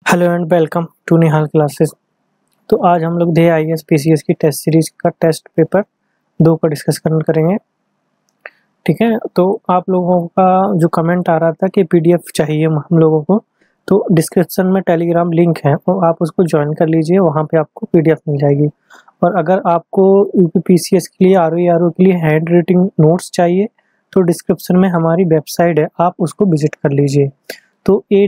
Hello and welcome to Nihal classes. तो आज हम लोग दे आईएएस पीसीएस की टेस्ट सीरीज का टेस्ट पेपर 2 का डिस्कस करेंगे। ठीक है, तो आप लोगों का जो कमेंट आ रहा था कि पीडीएफ चाहिए हम लोगों को, तो डिस्क्रिप्शन में टेलीग्राम लिंक है, तो आप उसको ज्वाइन कर लीजिए, वहाँ पे आपको पीडीएफ मिल जाएगी। और अगर आपको यूपी पीसीएस के लिए आरओ के लिए हैंड राइटिंग नोट्स चाहिए तो डिस्क्रिप्शन में हमारी वेबसाइट है, आप उसको विजिट कर लीजिए। तो ये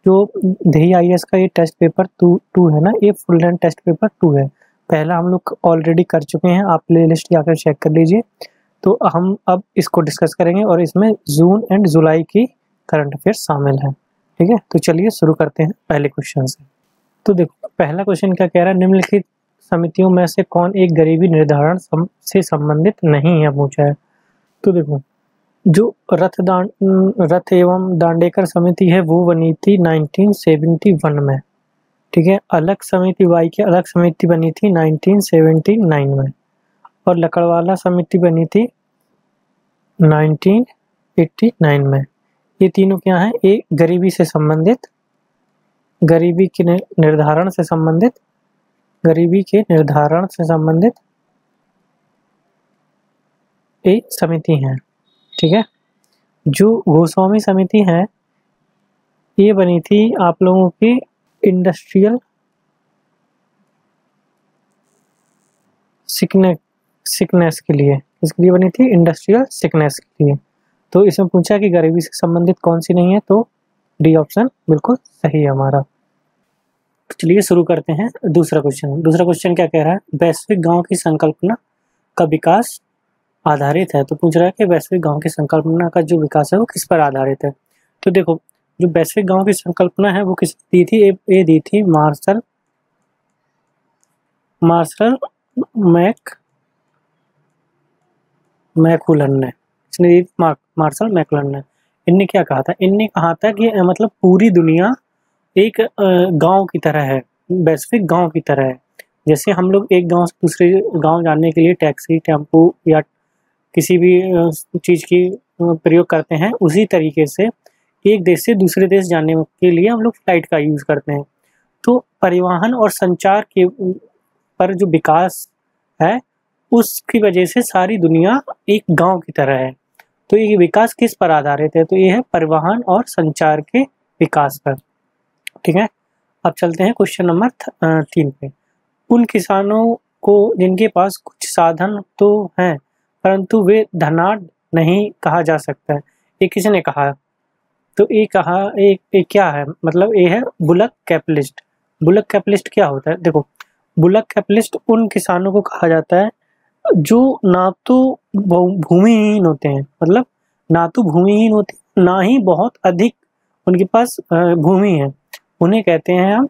जो दही आईएएस का ये टेस्ट पेपर टू है ना, ये फुल लेंथ टेस्ट पेपर 2 है। पहला हम लोग ऑलरेडी कर चुके हैं, आप प्ले लिस्ट जाकर चेक कर लीजिए। तो हम अब इसको डिस्कस करेंगे और इसमें जून एंड जुलाई की करंट अफेयर शामिल है। ठीक है, तो चलिए शुरू करते हैं पहले क्वेश्चन से। तो देखो पहला क्वेश्चन क्या कह रहा है, निम्नलिखित समितियों में से कौन एक गरीबी निर्धारण से संबंधित नहीं है, पूछा है। तो देखो जो रथ एवं दांडेकर समिति है वो बनी थी 1971 में। ठीक है, अलग समिति वाई की अलग समिति बनी थी 1979 में, और लकड़वाला समिति बनी थी 1989 में। ये तीनों क्या हैं, एक गरीबी से संबंधित, गरीबी के निर्धारण से संबंधित, गरीबी के निर्धारण से संबंधित एक समिति हैं। ठीक है, जो गोस्वामी समिति है ये बनी थी आप लोगों की इंडस्ट्रियल सिकनेस के लिए। इसके लिए बनी थी इंडस्ट्रियल सिकनेस के लिए। तो इसमें पूछा कि गरीबी से संबंधित कौन सी नहीं है, तो डी ऑप्शन बिल्कुल सही है हमारा। तो चलिए शुरू करते हैं दूसरा क्वेश्चन क्या कह रहा है, वैश्विक गांव की संकल्पना का विकास आधारित है। तो पूछ रहा है कि वैश्विक गांव की संकल्पना का जो विकास है वो किस पर आधारित है। तो देखो जो वैश्विक गांव की संकल्पना है वो किस दी थी, ये दी थी मार्शल मैकुलन ने। इसने दी मार्शल मैकुलन ने। इनने क्या कहा था, इनने कहा था कि मतलब पूरी दुनिया एक गांव की तरह है, वैश्विक गांव की तरह है। जैसे हम लोग एक गांव से दूसरे गांव जाने के लिए टैक्सी, टेम्पो या किसी भी चीज़ की प्रयोग करते हैं, उसी तरीके से एक देश से दूसरे देश जाने के लिए हम लोग फ्लाइट का यूज़ करते हैं। तो परिवहन और संचार के पर जो विकास है उसकी वजह से सारी दुनिया एक गांव की तरह है। तो ये विकास किस पर आधारित है, तो ये है परिवहन और संचार के विकास पर। ठीक है, अब चलते हैं क्वेश्चन नंबर 3 पे। उन किसानों को जिनके पास कुछ साधन तो हैं परंतु वे धनाढ्य नहीं कहा जा सकता है, ये किसने कहा। तो ये कहा एक क्या है, मतलब ये है बुलक कैपिटलिस्ट। बुलक कैपिटलिस्ट क्या होता है, देखो बुलक कैपिटलिस्ट उन किसानों को कहा जाता है जो ना तो भूमिहीन होते हैं, मतलब ना तो भूमिहीन होते ना ही बहुत अधिक उनके पास भूमि है, उन्हें कहते हैं हम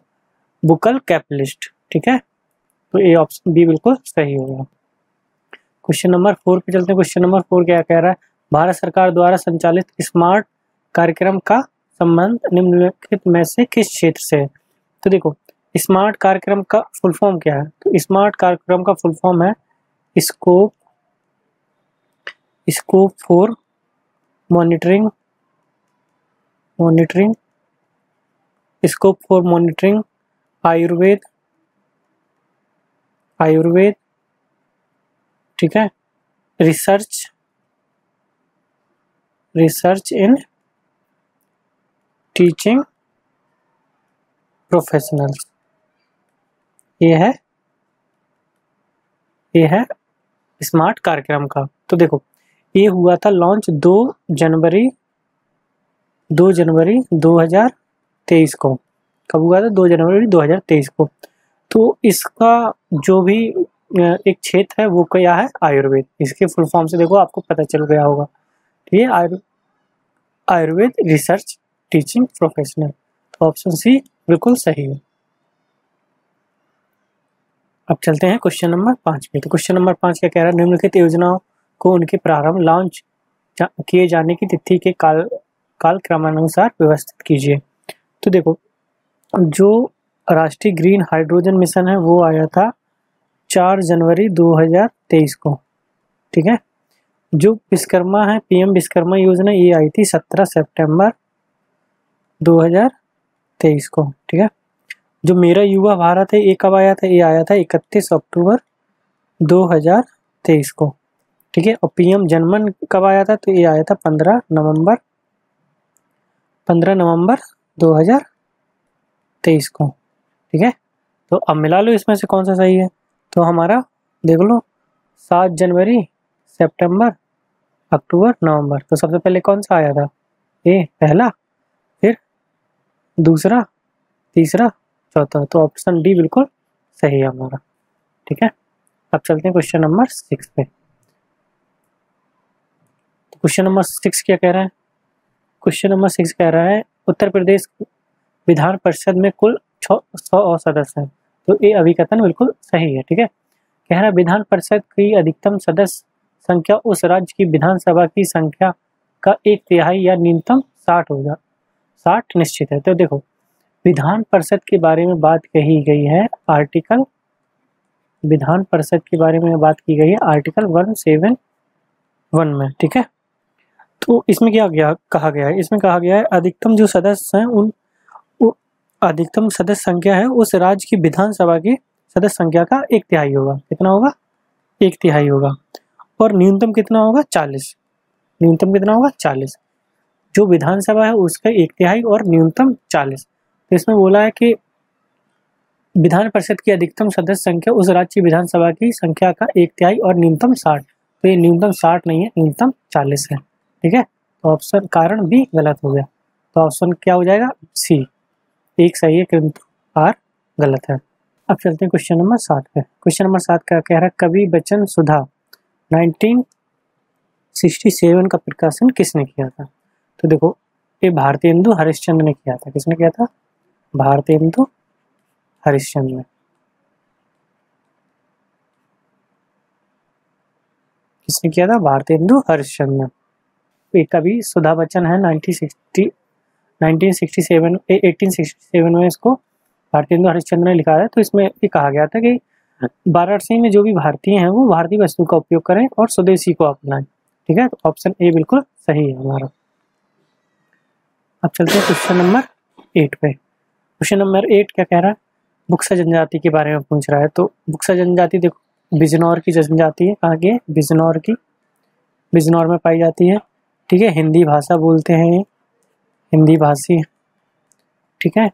बुकल कैपिटलिस्ट। ठीक है, तो ये ऑप्शन बी बिल्कुल सही होगा। क्वेश्चन नंबर 4 पे चलते हैं। क्वेश्चन नंबर 4 क्या कह रहा है, भारत सरकार द्वारा संचालित स्मार्ट कार्यक्रम का संबंध निम्नलिखित में से किस क्षेत्र से है। तो देखो स्मार्ट कार्यक्रम का फुल फॉर्म क्या है, तो स्मार्ट कार्यक्रम का फुल फॉर्म है scope for monitoring scope for monitoring Ayurveda. ठीक है, रिसर्च इन टीचिंग प्रोफेशनल्स। ये है स्मार्ट कार्यक्रम का। तो देखो ये हुआ था लॉन्च 2 जनवरी 2023 को। कब हुआ था, 2 जनवरी 2023 को। तो इसका जो भी एक क्षेत्र है वो क्या है, आयुर्वेद। इसके फुल फॉर्म से देखो आपको पता चल गया होगा, ठीक है, आयुर्वेद रिसर्च टीचिंग प्रोफेशनल। तो ऑप्शन सी बिल्कुल सही है। अब चलते हैं क्वेश्चन नंबर 5 पे। तो क्वेश्चन नंबर 5 क्या कह रहा है, निम्नलिखित योजनाओं को उनके प्रारंभ लॉन्च किए जाने की तिथि के काल क्रमानुसार व्यवस्थित कीजिए। तो देखो जो राष्ट्रीय ग्रीन हाइड्रोजन मिशन है वो आया था 4 जनवरी 2023 को। ठीक है, जो विश्वकर्मा है, पीएम विश्वकर्मा योजना, ये आई थी 17 सितंबर 23 को, ठीक है। जो मेरा युवा भारत है ये कब आया था, ये आया था 31 अक्टूबर 2023 को, ठीक है। और पीएम जनमन कब आया था, तो ये आया था 15 नवंबर 2023 को, ठीक है। तो अब मिला लो इसमें से कौन सा सही है। तो हमारा देख लो 7 जनवरी, सितंबर, अक्टूबर, नवंबर। तो सबसे पहले कौन सा आया था, ये पहला, फिर दूसरा, तीसरा, चौथा। तो ऑप्शन डी बिल्कुल सही है हमारा, ठीक है। अब चलते हैं क्वेश्चन नंबर 6 पे। तो क्वेश्चन नंबर 6 क्या कह रहा है, क्वेश्चन नंबर 6 कह रहा है उत्तर प्रदेश विधान परिषद में कुल 100 सदस्य हैं। तो ये अभिकथन बिल्कुल सही है, ठीक है। कह रहा है विधान परिषद की अधिकतम सदस्य संख्या उस राज्य की विधानसभा की संख्या का 1/3 या न्यूनतम 60 होगा, 60 निश्चित है। तो देखो विधान परिषद के बारे में बात कही गई है आर्टिकल, विधान परिषद के बारे में बात की गई है आर्टिकल 171 में, ठीक है। तो इसमें क्या कहा गया है, इसमें कहा गया है अधिकतम जो सदस्य हैं उन अधिकतम सदस्य संख्या है उस राज्य की विधानसभा की सदस्य संख्या का 1/3 होगा। कितना होगा, 1/3 होगा। और न्यूनतम कितना होगा, 40। न्यूनतम कितना होगा, 40। जो विधानसभा है उसका 1/3 और न्यूनतम 40। तो इसमें बोला है कि विधान परिषद की अधिकतम सदस्य संख्या उस राज्य की विधानसभा की संख्या का 1/3 और न्यूनतम 60। तो ये न्यूनतम 60 नहीं है, न्यूनतम 40 है, ठीक है। तो ऑप्शन कारण बी गलत हो गया। तो ऑप्शन क्या हो जाएगा, सी, एक सही है किंतु आर गलत है। अब चलते हैं क्वेश्चन नंबर 7 पे। क्वेश्चन नंबर 7 का कह रहा है कवि बचन सुधा 1967 का प्रकाशन किसने किया था। तो देखो ये भारतेंदु हरिश्चंद्र ने किया था। किसने किया था, भारतेंदु हरिश्चंद्र ने। किसने किया था, भारतेंदु हरिश्चंद्र ने। एक कवि सुधा बच्चन है 1867 में इसको भारतेंदु हरिश्चंद्र ने लिखा है। तो इसमें ये कहा गया था कि वाराणसी में जो भी भारतीय हैं वो भारतीय वस्तु का उपयोग करें और स्वदेशी को अपनाएं, ठीक है। तो ऑप्शन ए बिल्कुल सही है हमारा। अब चलते हैं क्वेश्चन नंबर 8 पे। क्वेश्चन नंबर 8 क्या कह रहा है, बुक्सा जनजाति के बारे में पूछ रहा है। तो बुक्सा जनजाति देखो बिजनौर की जनजाति है। कहाँ की है, बिजनौर की, बिजनौर में पाई जाती है, ठीक है। हिंदी भाषा बोलते हैं ये, हिंदी भाषी, ठीक है।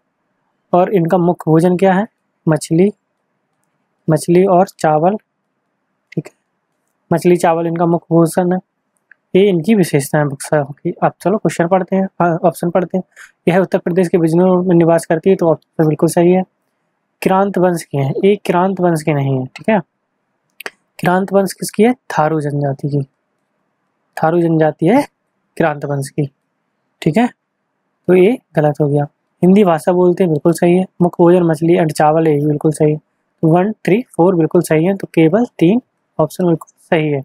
और इनका मुख्य भोजन क्या है, मछली, मछली और चावल, ठीक है। मछली चावल इनका मुख्य भोजन है। ये इनकी विशेषताएं बुक्सा की। अब चलो क्वेश्चन पढ़ते हैं, ऑप्शन पढ़ते हैं। यह उत्तर प्रदेश के बिजनौर में निवास करती है। तो ऑप्शन बिल्कुल सही है। किरांत वंश की है, एक किरांत वंश की नहीं है, ठीक है। किरांत वंश किसकी है, थारू जनजाति की, थारू जनजाति है किरांत वंश की, ठीक है। तो ये गलत हो गया। हिंदी भाषा बोलते हैं, बिल्कुल सही है। मुख्य भोजन मछली एंड चावल है, बिल्कुल सही है। 1, 3, 4 बिल्कुल सही है। तो केवल 3 ऑप्शन बिल्कुल सही है,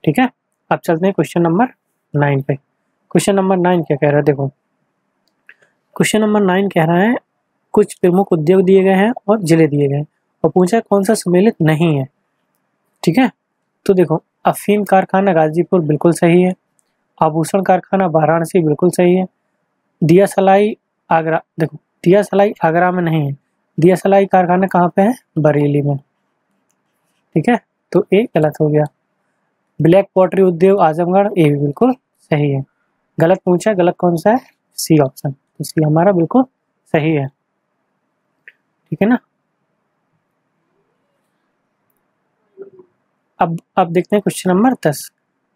ठीक है। अब चलते हैं क्वेश्चन नंबर 9 पे। क्वेश्चन नंबर 9 क्या कह रहा है, देखो क्वेश्चन नंबर 9 कह रहा है कुछ प्रमुख उद्योग दिए गए हैं और जिले दिए गए हैं और पूछा कौन सा सम्मिलित नहीं है, ठीक है। तो देखो अफीम कारखाना गाजीपुर बिल्कुल सही है। आभूषण कारखाना वाराणसी बिल्कुल सही है। दिया सलाई आगरा, देखो दिया सलाई आगरा में नहीं है, दिया सलाई कारखाना कहाँ पे है, बरेली में, ठीक है। तो ये गलत हो गया। ब्लैक पॉटरी उद्योग आजमगढ़, ये भी बिल्कुल सही है। गलत पूछा, गलत कौन सा है, सी ऑप्शन। तो सी हमारा बिल्कुल सही है, ठीक है ना। अब देखते हैं क्वेश्चन नंबर 10।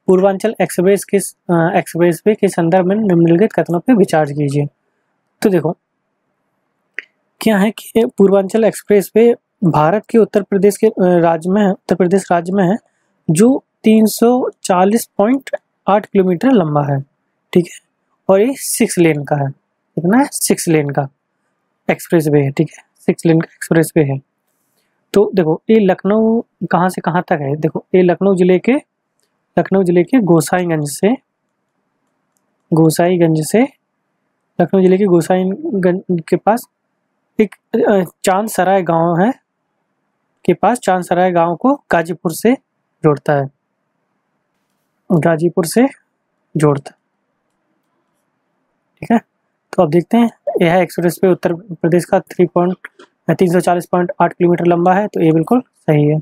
पूर्वांचल एक्सप्रेसवे के संदर्भ में निम्नलिखित कथनों पर विचार कीजिए। तो देखो क्या है कि पूर्वांचल एक्सप्रेसवे भारत के उत्तर प्रदेश राज्य में है जो 340.8 किलोमीटर लंबा है, ठीक है। और ये 6 लेन का है। कितना है, 6 लेन का एक्सप्रेसवे है, ठीक है। 6 लेन का एक्सप्रेसवे है। तो देखो ये लखनऊ कहाँ से कहाँ तक है, देखो ये लखनऊ जिले के गोसाईगंज से लखनऊ जिले के गोसाईगंज के पास एक चांदसराय गांव है के पास चांदसराय गांव को गाजीपुर से जोड़ता है, ठीक है। तो अब देखते हैं, यह एक्सप्रेस वे उत्तर प्रदेश का 340.8 किलोमीटर लंबा है, तो ये बिल्कुल सही है।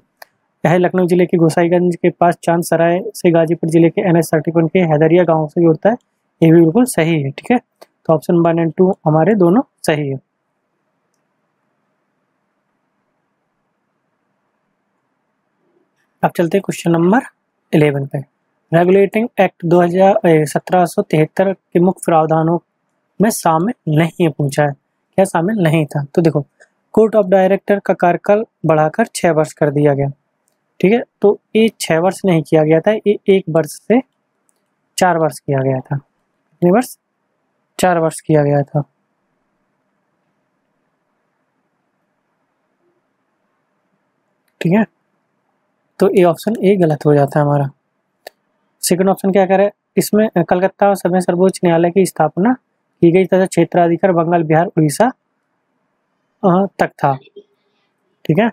यह लखनऊ जिले के गोसाईगंज के पास चांद सराय से गाजीपुर जिले के NH-31 के हैदरिया गांव से जुड़ता है, ये भी बिल्कुल सही है। ठीक है, तो ऑप्शन 1 एंड 2 हमारे दोनों सही है। अब चलते हैं क्वेश्चन नंबर 11 पे। रेगुलेटिंग एक्ट 1773 के मुख्य प्रावधानों में शामिल नहीं है, पूछा है क्या शामिल नहीं था। तो देखो, कोर्ट ऑफ डायरेक्टर का कार्यकाल बढ़ाकर 6 वर्ष कर दिया गया। ठीक है, तो ये 6 वर्ष नहीं किया गया था, ये 1 वर्ष से 4 वर्ष किया गया था। कितने वर्ष? 4 वर्ष किया गया था। ठीक है, तो ये ऑप्शन ए गलत हो जाता है हमारा। सेकंड ऑप्शन क्या कह रहा है, इसमें कलकत्ता समय सर्वोच्च न्यायालय की स्थापना की गई तथा क्षेत्राधिकार बंगाल, बिहार, उड़ीसा तक था। ठीक है,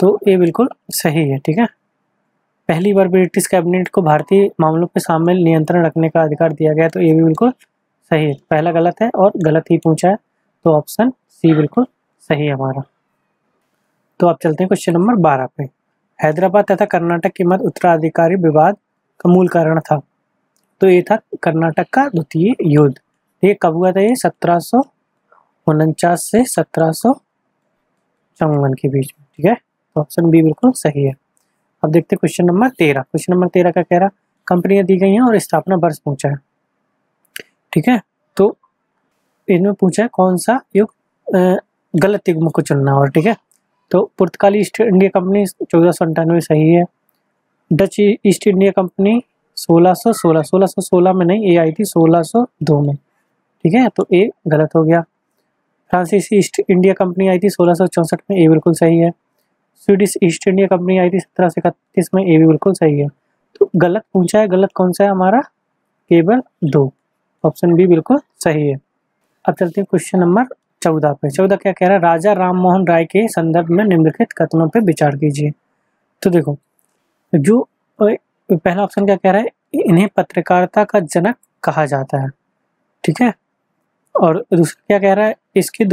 तो ये बिल्कुल सही है। ठीक है, पहली बार ब्रिटिश कैबिनेट को भारतीय मामलों पर शामिल नियंत्रण रखने का अधिकार दिया गया, तो ये भी बिल्कुल सही है। पहला गलत है और गलत ही पूछा है, तो ऑप्शन सी बिल्कुल सही है हमारा। तो आप चलते हैं क्वेश्चन नंबर 12 पे। हैदराबाद तथा कर्नाटक के मध्य उत्तराधिकारी विवाद का मूल कारण था, तो ये था कर्नाटक का द्वितीय युद्ध। ये कब हुआ था? ये 1749 से 1754 के बीच में। ठीक है, तो ऑप्शन बी बिल्कुल सही है। अब देखते हैं क्वेश्चन नंबर 13। क्वेश्चन नंबर 13 का कह रहा, कंपनियां दी गई हैं और स्थापना वर्ष पूछा है। ठीक है, तो इनमें पूछा है कौन सा युग गलत युग्म को चुनना। और ठीक है, तो पुर्तगाली ईस्ट इंडिया कंपनी 1498 सही है। डच ईस्ट इंडिया कंपनी 1616 में नहीं, ये आई थी 1602 में। ठीक है, तो ये गलत हो गया। फ्रांसीसी ईस्ट इंडिया कंपनी आई थी 1664 में, ये बिल्कुल सही है। स्वीडिश ईस्ट इंडिया कंपनी आई थी 1731 में, ये भी बिल्कुल सही है। तो गलत पूछा है, गलत कौन सा है हमारा? केवल 2, ऑप्शन बी बिल्कुल सही है। अब चलते हैं क्वेश्चन नंबर 14 पे। 14 क्या कह रहा है, राजा राम मोहन राय के संदर्भ में निम्नलिखित कथनों पे विचार कीजिए। तो देखो, जो पहला ऑप्शन क्या कह रहा है, इन्हें पत्रकारिता का जनक कहा जाता है। ठीक है, और दूसरा क्या कह रहा है, इनके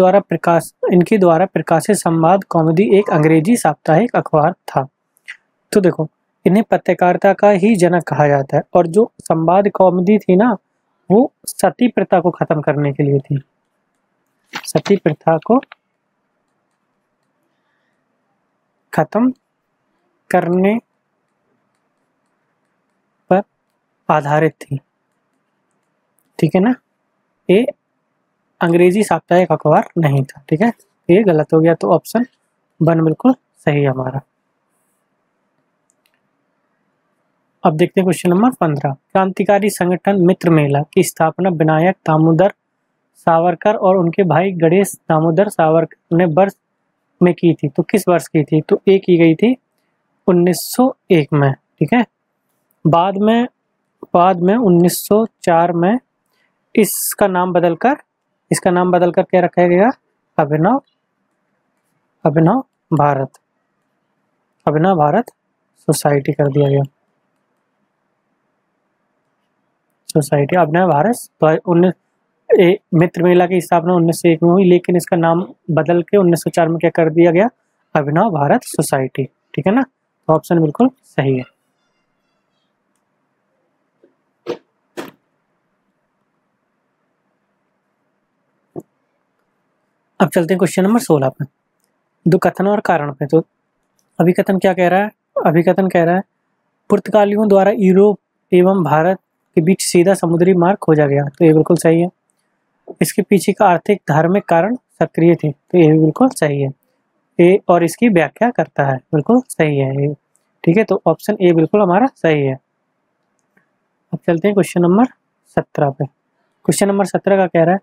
द्वारा प्रकाशित संवाद कॉमेडी एक अंग्रेजी साप्ताहिक अखबार था। तो देखो, इन्हें पत्रकारिता का ही जनक कहा जाता है, और जो संवाद कॉमेडी थी ना, वो सती प्रथा को खत्म करने के लिए थी। सती प्रथा को खत्म करने पर आधारित थी। ठीक है ना, ये अंग्रेजी साप्ताहिक अखबार नहीं था। ठीक है, ये गलत हो गया, तो ऑप्शन 1 बिल्कुल सही है हमारा। अब देखते हैं क्वेश्चन नंबर 15। क्रांतिकारी संगठन मित्र मेला की स्थापना विनायक दामोदर सावरकर और उनके भाई गणेश दामोदर सावरकर ने वर्ष में की थी, तो किस वर्ष की थी? तो ये की गई थी 1901 में। ठीक है, बाद में 1904 में इसका नाम बदलकर क्या रखा गया? अभिनव भारत सोसाइटी कर दिया गया। सोसाइटी अभिनव भारत मित्र मेला की स्थापना 1901 में हुई, लेकिन इसका नाम बदल के 1904 में क्या कर दिया गया? अभिनव भारत सोसाइटी। ठीक है ना, तो ऑप्शन बिल्कुल सही है। अब चलते हैं क्वेश्चन नंबर 16 पे, दो कथन और कारण पे। तो अभिकथन क्या कह रहा है? अभिकथन कह रहा है, पुर्तगालियों द्वारा यूरोप एवं भारत के बीच सीधा समुद्री मार्ग खोजा गया, तो ये बिल्कुल सही है। इसके पीछे का आर्थिक धार्मिक कारण सक्रिय थे, तो ये भी बिल्कुल सही है। ए और इसकी व्याख्या करता है, बिल्कुल सही है ये। ठीक है, तो ऑप्शन ए बिल्कुल हमारा सही है। अब चलते हैं क्वेश्चन नंबर 17 पे। क्वेश्चन नंबर 17 का कह रहा है,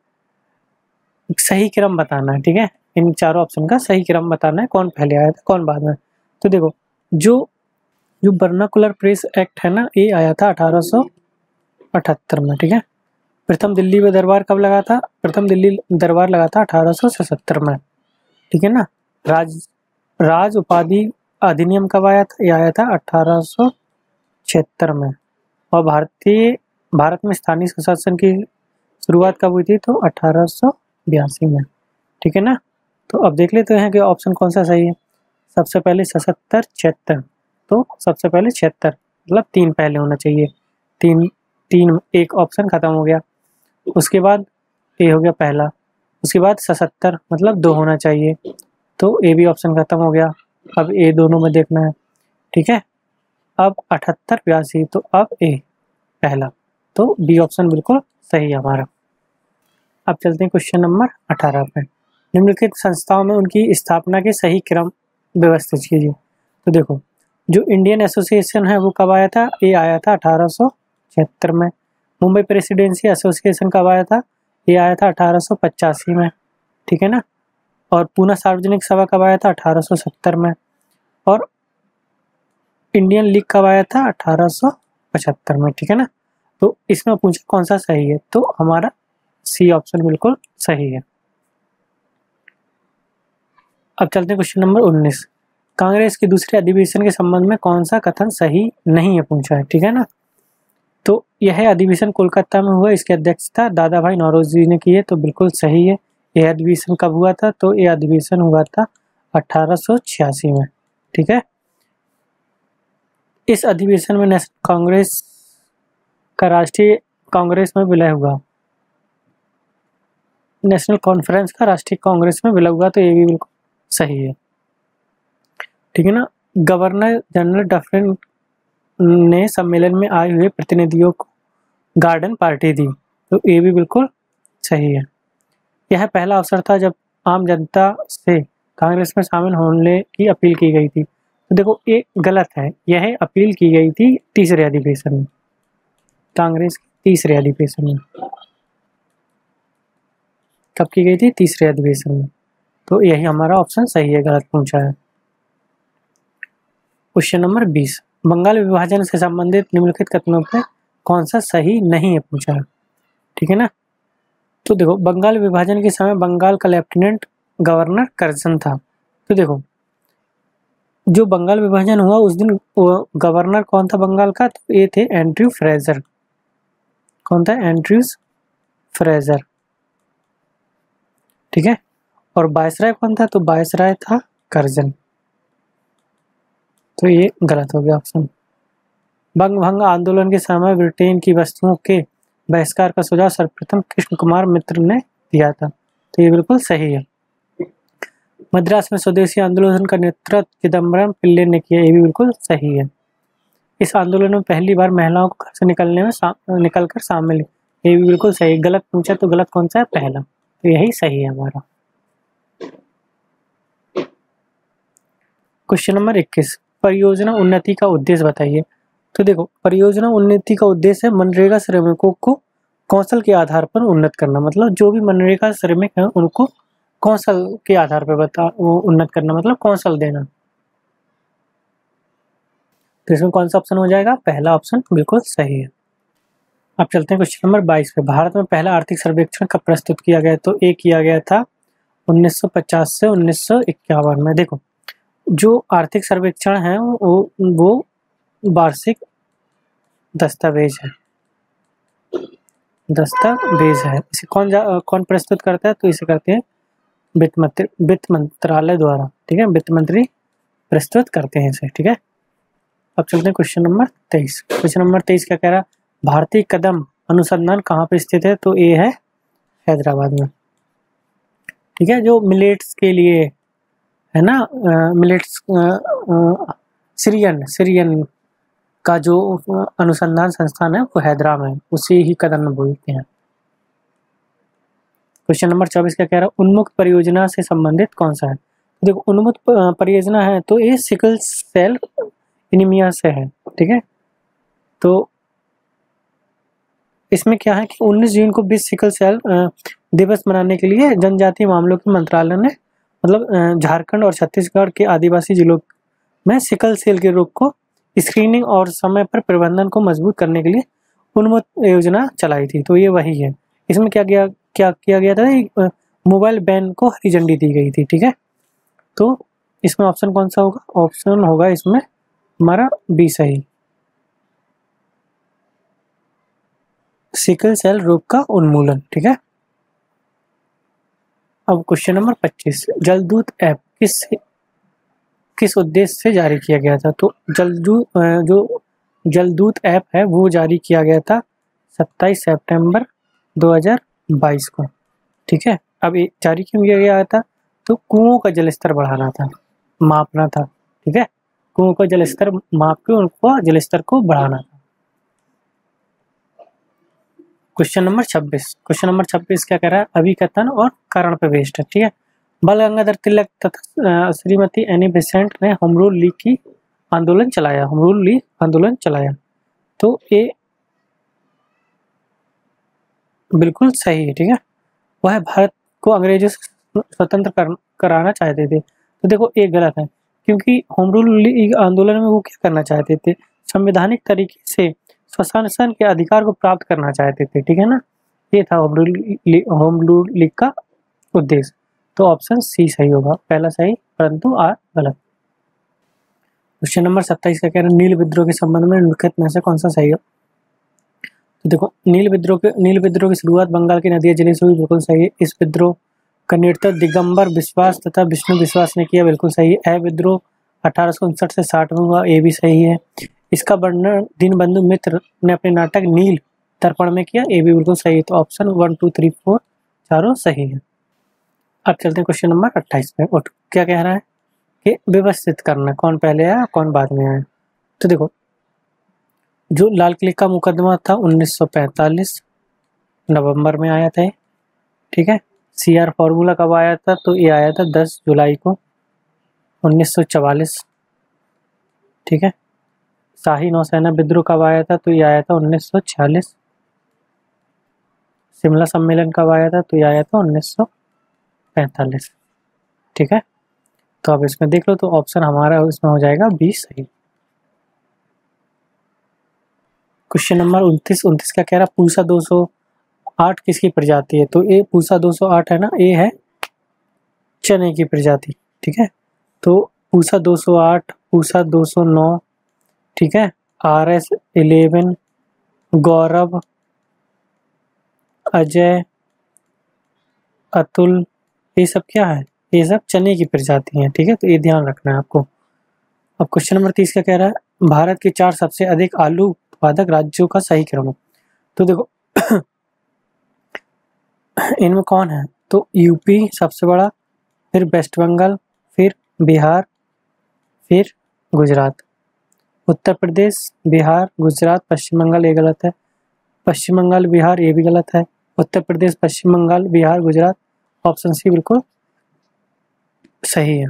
सही क्रम बताना है। ठीक है, इन चारों ऑप्शन का सही क्रम बताना है, कौन पहले आया था कौन बाद में। तो देखो, जो वर्नाकुलर प्रेस एक्ट है ना, ये आया था 1878 में। ठीक है, प्रथम दिल्ली में दरबार कब लगा था? प्रथम दिल्ली दरबार लगा था 1877 में। ठीक है ना, राज उपाधि अधिनियम कब आया था? ये आया था 1876 में। और भारत में स्थानीय स्वशासन की शुरुआत कब हुई थी? तो 1882 में, ठीक है ना। तो अब देख लेते हैं कि ऑप्शन कौन सा सही है। सबसे पहले 77, 76, तो सबसे पहले 76, मतलब 3 पहले होना चाहिए, 3 3 एक ऑप्शन खत्म हो गया। उसके बाद ए हो गया पहला, उसके बाद 77 मतलब 2 होना चाहिए, तो ए भी ऑप्शन खत्म हो गया। अब ए दोनों में देखना है, ठीक है। अब 78, 82, तो अब ए पहला, तो बी ऑप्शन बिल्कुल सही है हमारा। अब चलते हैं क्वेश्चन नंबर 18 पे। निम्नलिखित संस्थाओं में उनकी स्थापना के सही क्रम व्यवस्थित कीजिए। तो देखो, जो इंडियन एसोसिएशन है वो कब आया था? ये आया था 1876 में। मुंबई प्रेसिडेंसी एसोसिएशन कब आया था? ये आया था 1885 में, ठीक है ना। और पूना सार्वजनिक सभा कब आया था? 1870 में। और इंडियन लीग कब आया था? 1875 में, ठीक है ना। तो इसमें पूछा कौन सा सही है, तो हमारा सी ऑप्शन बिल्कुल सही है। अब चलते हैं क्वेश्चन नंबर 19। कांग्रेस के दूसरे अधिवेशन के संबंध में कौन सा कथन सही नहीं है पूछा है, ठीक है ना। तो यह अधिवेशन कोलकाता में हुआ, इसकी अध्यक्षता दादा भाई नौरोजी ने की है, तो बिल्कुल सही है। यह अधिवेशन कब हुआ था? तो यह अधिवेशन हुआ था 1886 में, ठीक है। इस अधिवेशन में नेशनल कांग्रेस का राष्ट्रीय कांग्रेस में विलय हुआ, नेशनल कॉन्फ्रेंस का राष्ट्रीय कांग्रेस में विलय हुआ, तो ये भी बिल्कुल सही है, ठीक है ना। गवर्नर जनरल डफरिन ने सम्मेलन में आए हुए प्रतिनिधियों को गार्डन पार्टी दी, तो ये भी बिल्कुल सही है। यह पहला अवसर था जब आम जनता से कांग्रेस में शामिल होने की अपील की गई थी। तो देखो, ये गलत है, यह अपील की गई थी तीसरे अधिवेशन में, कांग्रेस के तीसरे अधिवेशन में। कब की गई थी? तीसरे अधिवेशन में। तो यही हमारा ऑप्शन सही है, गलत पूछा है। Question number 20। बंगाल विभाजन से संबंधित निम्नलिखित कथनों पर कौन सा सही नहीं है पूछा है, ठीक है ना। तो देखो, बंगाल विभाजन के समय बंगाल का लेफ्टिनेंट गवर्नर कर्जन था। तो देखो, जो बंगाल विभाजन हुआ उस दिन गवर्नर कौन था बंगाल का? तो ये थे एंड्रयू फ्रेजर। कौन था? एंड्रयूज फ्रेजर, ठीक है। और वायसराय कौन था? तो वायसराय था कर्जन, तो ये गलत हो गया ऑप्शन। बंग भंग आंदोलन के समय ब्रिटेन की वस्तुओं के बहिष्कार का सुझाव सर्वप्रथम कृष्ण कुमार मित्र ने दिया था, तो ये बिल्कुल सही है। मद्रास में स्वदेशी आंदोलन का नेतृत्व चिदम्बरम पिल्ले ने किया, ये भी बिल्कुल सही है। इस आंदोलन में पहली बार महिलाओं को घर से निकलकर शामिल, ये भी बिल्कुल सही। गलत पूछा तो गलत कौन सा है? पहला, तो यही सही है हमारा। Question number 21। परियोजना उन्नति का उद्देश्य बताइए। तो देखो, परियोजना उन्नति का उद्देश्य है मनरेगा श्रमिकों को कौशल के आधार पर उन्नत करना, मतलब जो भी मनरेगा श्रमिक हैं उनको कौशल के आधार पर उन्नत करना, मतलब कौशल देना। तो इसमें कौन सा ऑप्शन हो जाएगा? पहला ऑप्शन बिल्कुल सही है। अब चलते हैं क्वेश्चन नंबर 22 पे। भारत में पहला आर्थिक सर्वेक्षण कब प्रस्तुत किया गया? तो ये किया गया था 1950 से 1951 में। देखो, जो आर्थिक सर्वेक्षण है वो वार्षिक दस्तावेज है, इसे कौन प्रस्तुत करता है? तो इसे करते हैं वित्त मंत्रालय द्वारा, ठीक है। वित्त मंत्री प्रस्तुत करते हैं इसे, ठीक है। अब चलते हैं क्वेश्चन नंबर 23। क्वेश्चन नंबर 23 क्या कह रहा है? भारतीय कदम अनुसंधान कहाँ पे स्थित है? तो ये है हैदराबाद में, ठीक है। जो मिलेट्स के लिए है ना, मिलेट्स सीरियन का जो अनुसंधान संस्थान है वो हैदराबाद में, उसी ही कदम में बोलते हैं। क्वेश्चन नंबर 24 क्या कह रहा है? उन्मुक्त परियोजना से संबंधित कौन सा है? देखो, उन्मुक्त परियोजना है तो ये सिकल सेल एनीमिया से है, ठीक है। तो इसमें क्या है कि 19 जून को विश्व सिकल सेल दिवस मनाने के लिए जनजातीय मामलों के मंत्रालय ने, मतलब झारखंड और छत्तीसगढ़ के आदिवासी जिलों में सिकल सेल के रोग को स्क्रीनिंग और समय पर प्रबंधन को मजबूत करने के लिए उन्मुक्त योजना चलाई थी, तो ये वही है। इसमें क्या किया गया था? मोबाइल बैन को हरी झंडी दी गई थी, ठीक है। तो इसमें ऑप्शन कौन सा होगा? ऑप्शन होगा इसमें हमारा बी सही। सिकल सेल रोग का उन्मूलन। ठीक है। अब क्वेश्चन नंबर 25, जलदूत ऐप किस उद्देश्य से जारी किया गया था? तो जो जलदूत ऐप है वो जारी किया गया था 27 सितंबर 2022 को। ठीक है। अब ये जारी क्यों किया गया था? तो कुओं का जलस्तर बढ़ाना था, मापना था। ठीक है। कुओं का जलस्तर माप के उनको जलस्तर को बढ़ाना था। क्वेश्चन नंबर 26 क्या कह रहा है? अभिकथन और कारण पे बेस्ड है। ठीक है। बाल गंगाधर तिलक तथा श्रीमती एनी बेसेंट ने होम रूल लीग आंदोलन चलाया। तो ये बिल्कुल सही है। ठीक है। वह भारत को अंग्रेजों से स्वतंत्र कराना चाहते थे। तो देखो ये गलत है, क्योंकि होम रूल लीग आंदोलन में वो क्या करना चाहते थे? संवैधानिक तरीके से स्वशासन के अधिकार को प्राप्त करना चाहते थे। ठीक है ना। ये था होम रूल लीग का उद्देश्य। तो ऑप्शन सी सही होगा, पहला सही परंतु आर गलत। क्वेश्चन नंबर 27 का कह रहा है नील विद्रोह के संबंध में निम्नलिखित में से कौन सा सही है? तो देखो नील विद्रोह की शुरुआत बंगाल की नदिया जिले से हुई, बिल्कुल सही है। इस विद्रोह का नेतृत्व दिगंबर विश्वास तथा विष्णु विश्वास ने किया, बिल्कुल सही है। यह विद्रोह 1859 से 60 में हुआ, ये भी सही है। इसका वर्णन दीनबंधु मित्र ने अपने नाटक नील दर्पण में किया, ये भी बिल्कुल सही है। तो ऑप्शन 1 2 3 4 चारों सही है। अब चलते हैं क्वेश्चन नंबर 28 में। और क्या कह रहा है कि व्यवस्थित करना, कौन पहले आया कौन बाद में आया। तो देखो जो लाल किले का मुकदमा था 1945 नवंबर में आया था। ठीक है। CR फॉर्मूला कब आया था? तो ये आया था 10 जुलाई को 1944। ठीक है। शाही नौसेना विद्रोह कब आया था? तो ये आया था 1946। शिमला सम्मेलन कब आया था? तो ये आया था 1945। ठीक है। तो अब इसमें देख लो, तो ऑप्शन हमारा इसमें हो जाएगा 20 सही। क्वेश्चन नंबर 29 क्या कह रहा है? पूसा 208 किसकी प्रजाति है? तो ये पूसा 208 है ना, ये है चने की प्रजाति। ठीक है। तो पूसा 208, पूसा 209, ठीक है, RS 11, गौरव, अजय, अतुल, ये सब क्या है? ये सब चने की प्रजाति हैं। ठीक है। तो ये ध्यान रखना है आपको। अब क्वेश्चन नंबर 30 क्या कह रहा है? भारत के 4 सबसे अधिक आलू उत्पादक राज्यों का सही क्रम। तो देखो इनमें कौन है? तो यूपी सबसे बड़ा, फिर वेस्ट बंगाल, फिर बिहार, फिर गुजरात। उत्तर प्रदेश, बिहार, गुजरात, पश्चिम बंगाल, ये गलत है। पश्चिम बंगाल, बिहार, ये भी गलत है। उत्तर प्रदेश, पश्चिम बंगाल, बिहार, गुजरात, ऑप्शन सी बिल्कुल सही है।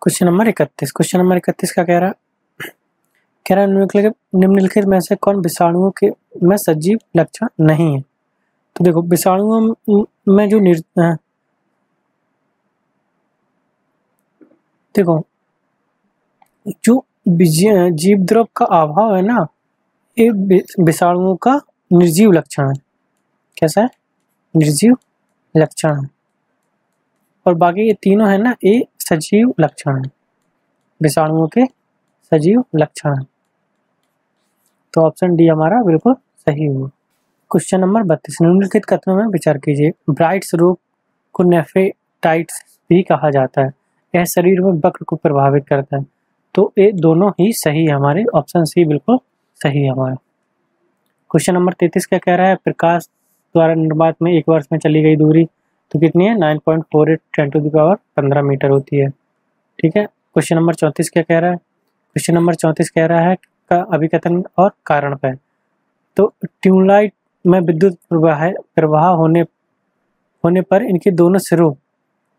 क्वेश्चन नंबर 31 का कह रहा है निम्नलिखित में से कौन विषाणुओं के में सजीव लक्षण नहीं है? तो देखो विषाणुओं में जो देखो जो जीव द्रव का अभाव है ना, ये विषाणुओं का निर्जीव लक्षण है। कैसा है? निर्जीव लक्षण है। और बाकी ये तीनों है ना, ये सजीव लक्षण है, विषाणुओं के सजीव लक्षण है। तो ऑप्शन डी हमारा बिल्कुल सही होगा। क्वेश्चन नंबर 32, निम्नलिखित कथनों में विचार कीजिए। ब्राइट्स रोग को नेफ्राइटिस भी कहा जाता है, यह शरीर में वक्र को प्रभावित करता है। तो ये दोनों ही सही है हमारे, ऑप्शन सी बिल्कुल सही है हमारा। क्वेश्चन नंबर 33 क्या कह रहा है? प्रकाश द्वारा निर्वात में 1 वर्ष में चली गई दूरी तो कितनी है? 9.48 10⁻15 मीटर होती है। ठीक है। क्वेश्चन नंबर 34 क्या कह रहा है? क्वेश्चन नंबर 34 कह रहा है का अभिकथन और कारण पे। तो ट्यूबलाइट में विद्युत प्रवाह होने पर इनके दोनों सिरों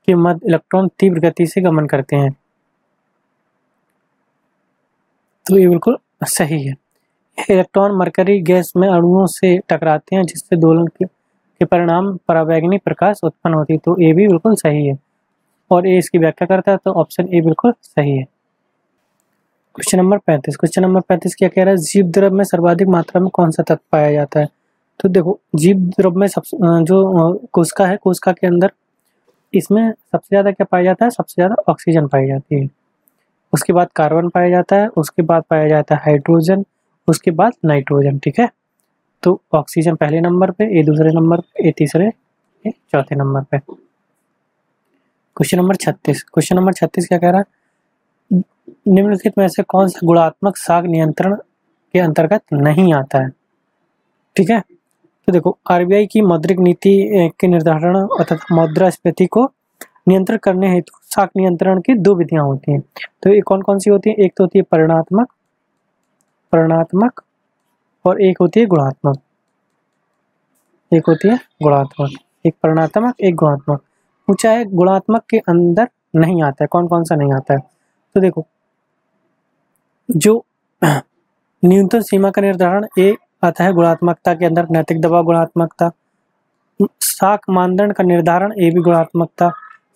के मध्य इलेक्ट्रॉन तीव्र गति से गमन करते हैं। तो ये बिल्कुल सही है। इलेक्ट्रॉन मरकरी गैस में अणुओं से टकराते हैं, जिससे दोलन के परिणाम परावैंगनी प्रकाश उत्पन्न होती है। तो ये भी बिल्कुल सही है और ये इसकी व्याख्या करता है। तो ऑप्शन ए बिल्कुल सही है। क्वेश्चन नंबर 35 क्या कह रहा है? जीव द्रव में सर्वाधिक मात्रा में कौन सा तत्व पाया जाता है? तो देखो जीव द्रव में जो कोशिका है, कोशिका के अंदर इसमें सबसे ज़्यादा क्या पाया जाता है? सबसे ज़्यादा ऑक्सीजन पाई जाती है। उसके बाद कार्बन पाया जाता है, उसके बाद पाया जाता है हाइड्रोजन, उसके बाद नाइट्रोजन। ठीक है, तो ऑक्सीजन पहले नंबर पे, ए दूसरे नंबर पे, ए तीसरे, ए चौथे नंबर पे। क्वेश्चन नंबर 36, क्वेश्चन नंबर 36 क्या कह रहा है, निम्नलिखित में से कौन सा गुणात्मक साख नियंत्रण के अंतर्गत नहीं आता है। ठीक है, तो देखो आरबीआई की मौद्रिक नीति के निर्धारण अर्थात मुद्रास्फीति को नियंत्रण करने हेतु साख नियंत्रण की दो विधियां होती हैं। तो ये कौन कौन सी होती है, एक तो होती है परिणात्मक और एक होती है गुणात्मक। एक होती है गुणात्मक, एक परिणात्मक, एक गुणात्मक। पूछा है गुणात्मक के अंदर नहीं आता है, कौन कौन सा नहीं आता है। तो देखो जो न्यूनतम सीमा का निर्धारण ए आता है गुणात्मकता के अंदर, नैतिक दबाव गुणात्मकता, साख मानदंड का निर्धारण ए भी गुणात्मकता,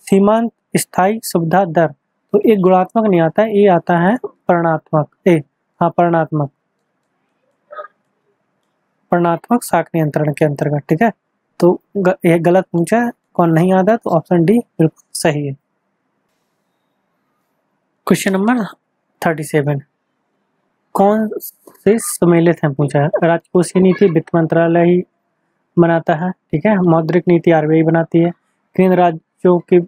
सीमांत स्थायी सुविधा दर, तो एक गुणात्मक नहीं आता है, ये आता है परिणात्मक। परिणात्मक साख नियंत्रण के अंतर्गत। ठीक है, तो ये गलत पूछा है, कौन नहीं आता, तो ऑप्शन डी बिल्कुल सही है। क्वेश्चन नंबर 37, कौन से सम्मिलित हैं पूछा है। राजकोषीय नीति वित्त मंत्रालय ही बनाता है। ठीक है, मौद्रिक नीति आरबीआई बनाती है, केंद्र राज्यों के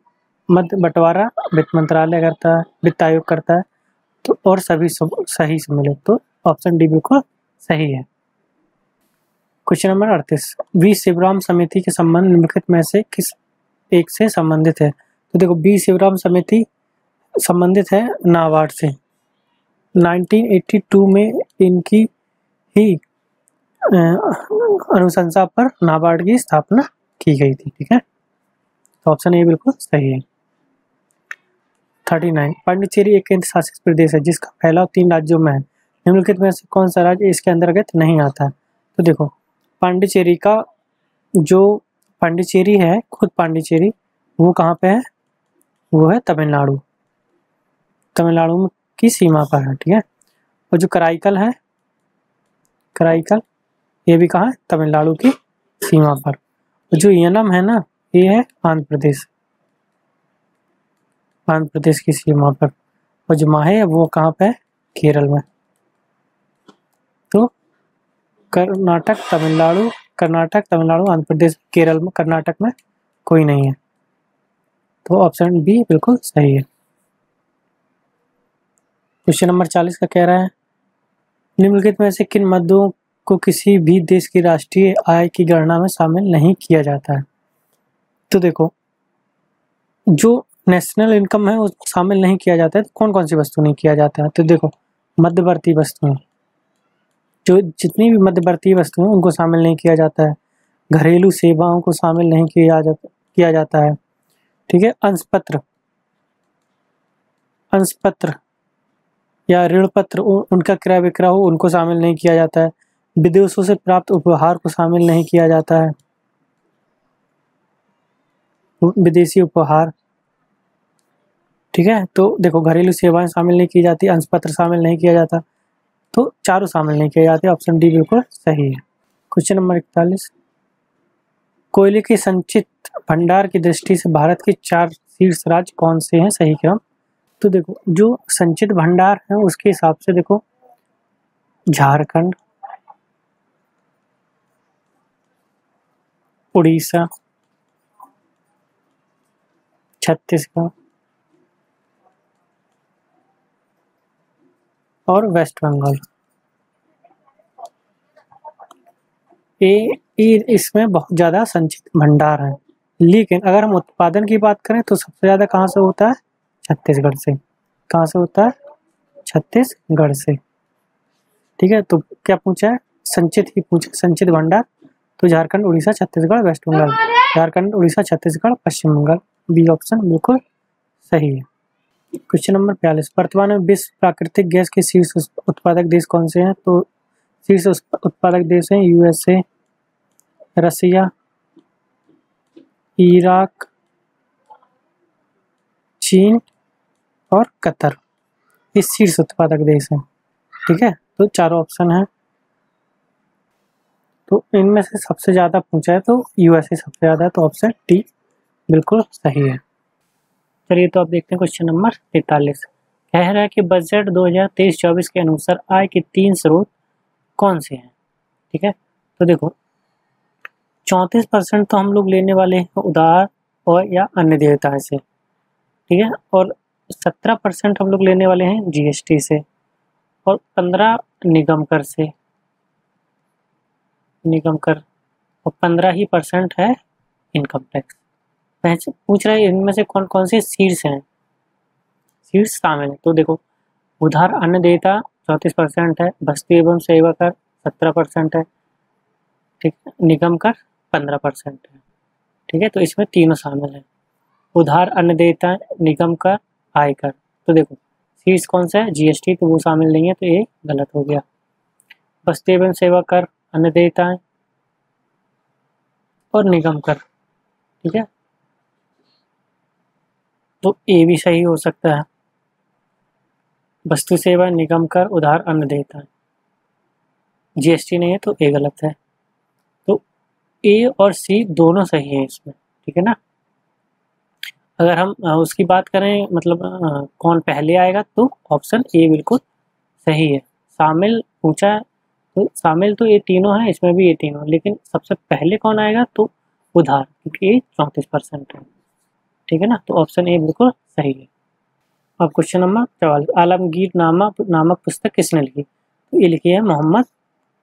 मध्य बंटवारा वित्त मंत्रालय करता है, वित्त आयोग करता है, तो और सभी सही सम्मिलित, तो ऑप्शन डी बिल्कुल सही है। क्वेश्चन नंबर 38, वी शिवराम समिति के संबंध निम्नलिखित में से किस एक से संबंधित है। तो देखो वी शिवराम समिति संबंधित है नाबार्ड से। 1982 में इनकी ही अनुशंसा पर नाबार्ड की स्थापना की गई थी। ठीक है, तो ऑप्शन ए बिल्कुल सही है। 39, पांडिचेरी एक केंद्र शासित प्रदेश है जिसका फैलाव 3 राज्यों में है, निम्नलिखित में से कौन सा राज्य इसके अंतर्गत नहीं आता है। तो देखो पांडिचेरी का जो पांडिचेरी है, खुद पांडिचेरी, वो कहाँ पे है, वो है तमिलनाडु, तमिलनाडु की सीमा पर है। ठीक है, और जो कराईकल है, कराईकल ये भी कहाँ है, तमिलनाडु की सीमा पर। और जो यनम है ना, ये है आंध्र प्रदेश, आंध्र प्रदेश की सीमा पर। और जो माहे है वो कहाँ पे है, केरल में। तो कर्नाटक तमिलनाडु, आंध्र प्रदेश, केरल में, कर्नाटक में कोई नहीं है, तो ऑप्शन बी बिल्कुल सही है। क्वेश्चन नंबर 40 का कह रहा है, निम्नलिखित में से किन मदों को किसी भी देश की राष्ट्रीय आय की गणना में शामिल नहीं किया जाता है। तो देखो जो नेशनल इनकम है उसको शामिल नहीं किया जाता है, तो कौन कौन सी वस्तु नहीं किया जाता है। तो देखो मध्यवर्ती वस्तुएं, जो जितनी भी मध्यवर्ती वस्तुएं उनको शामिल नहीं किया जाता है। घरेलू सेवाओं को शामिल नहीं किया जाता है। ठीक है, अंशपत्र या ऋण पत्र, उनका क्रय विक्रय हो उनको शामिल नहीं किया जाता है। विदेशों से प्राप्त उपहार को शामिल नहीं किया जाता है, विदेशी उपहार। ठीक है, तो देखो घरेलू सेवाएं शामिल नहीं की जाती, अंशपत्र शामिल नहीं किया जाता, तो चारों शामिल नहीं किए जाते, ऑप्शन डी बिल्कुल सही है। क्वेश्चन नंबर 41, कोयले के संचित भंडार की दृष्टि से भारत के 4 शीर्ष राज्य कौन से हैं, सही क्रम। तो देखो जो संचित भंडार है उसके हिसाब से देखो झारखंड, उड़ीसा, छत्तीसगढ़ और वेस्ट बंगाल, ये इसमें बहुत ज़्यादा संचित भंडार है। लेकिन अगर हम उत्पादन की बात करें तो सबसे ज़्यादा कहाँ से होता है, छत्तीसगढ़ से। कहाँ से होता है, छत्तीसगढ़ से। ठीक है, तो क्या पूछा है, संचित ही पूछा, संचित भंडार, तो झारखंड, उड़ीसा, छत्तीसगढ़, वेस्ट बंगाल। झारखंड, उड़ीसा, छत्तीसगढ़, पश्चिम बंगाल, बी ऑप्शन बिल्कुल सही है। क्वेश्चन नंबर 42, वर्तमान में विश्व प्राकृतिक गैस के शीर्ष उत्पादक देश कौन से हैं। तो शीर्ष उत्पादक देश हैं यूएसए, रसिया, इराक, चीन और कतर, ये शीर्ष उत्पादक देश हैं। ठीक है, तो चारों ऑप्शन है, तो इनमें से सबसे ज़्यादा पूछा है तो यूएसए सबसे ज़्यादा है, तो ऑप्शन डी बिल्कुल सही है। चलिए तो अब देखते हैं क्वेश्चन नंबर 43, कह रहा है कि बजट 2023-24 के अनुसार आय के 3 स्रोत कौन से हैं। ठीक है, तो देखो 34% तो हम लोग लेने वाले हैं उधार और या अन्य देयताएं से। ठीक है, और 17% हम लोग लेने वाले हैं जीएसटी से, और 15 निगम कर से, निगम कर, और 15 ही % है इनकम टैक्स। पूछ रहा है इनमें से कौन कौन से शीर्ष हैं, शीर्ष शामिल है। तो देखो उधार अन्य देयता 34% है, वस्तु एवं सेवा कर 17% है, ठीक है, निगम कर 15% है। ठीक है, तो इसमें तीनों शामिल है, उधार अन्य देयता, निगम कर, आयकर। तो देखो शीर्ष कौन सा है, जीएसटी, तो वो शामिल नहीं है, तो ये गलत हो गया। वस्तु एवं सेवा कर, अन्य देयताएं और निगम कर। ठीक है, तो ए भी सही हो सकता है, वस्तु सेवा, निगम कर, उधार अन्य देयताएं, जीएसटी नहीं है, तो ए गलत है। तो ए और सी दोनों सही है इसमें। ठीक है ना, अगर हम उसकी बात करें मतलब कौन पहले आएगा, तो ऑप्शन ए बिल्कुल सही है। शामिल पूछा है तो शामिल तो ये तीनों है, इसमें भी ये तीनों, लेकिन सबसे पहले कौन आएगा, तो उधार, क्योंकि ये 34% है। ठीक है ना, तो ऑप्शन ए बिल्कुल सही है। अब क्वेश्चन नंबर 44, आलमगीर नामक पुस्तक किसने लिखी। तो ये लिखी है मोहम्मद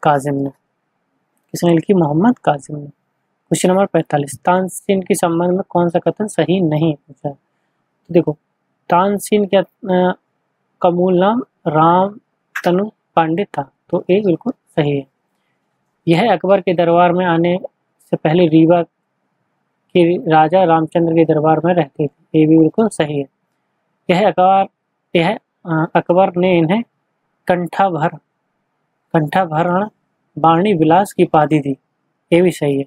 काजिम ने। किसने लिखी, मोहम्मद काजिम ने। क्वेश्चन नंबर 45, तानसेन के संबंध में कौन सा कथन सही नहीं पूछा है। तो देखो तानसेन का मूल नाम राम तनु पांडे था, तो ये बिल्कुल सही है। यह अकबर के दरबार में आने से पहले रीवा के राजा रामचंद्र के दरबार में रहते थे, ये भी बिल्कुल सही है। यह अकबर ने इन्हें कंठाभरण बाणी विलास की उपाधि दी, ये भी सही है।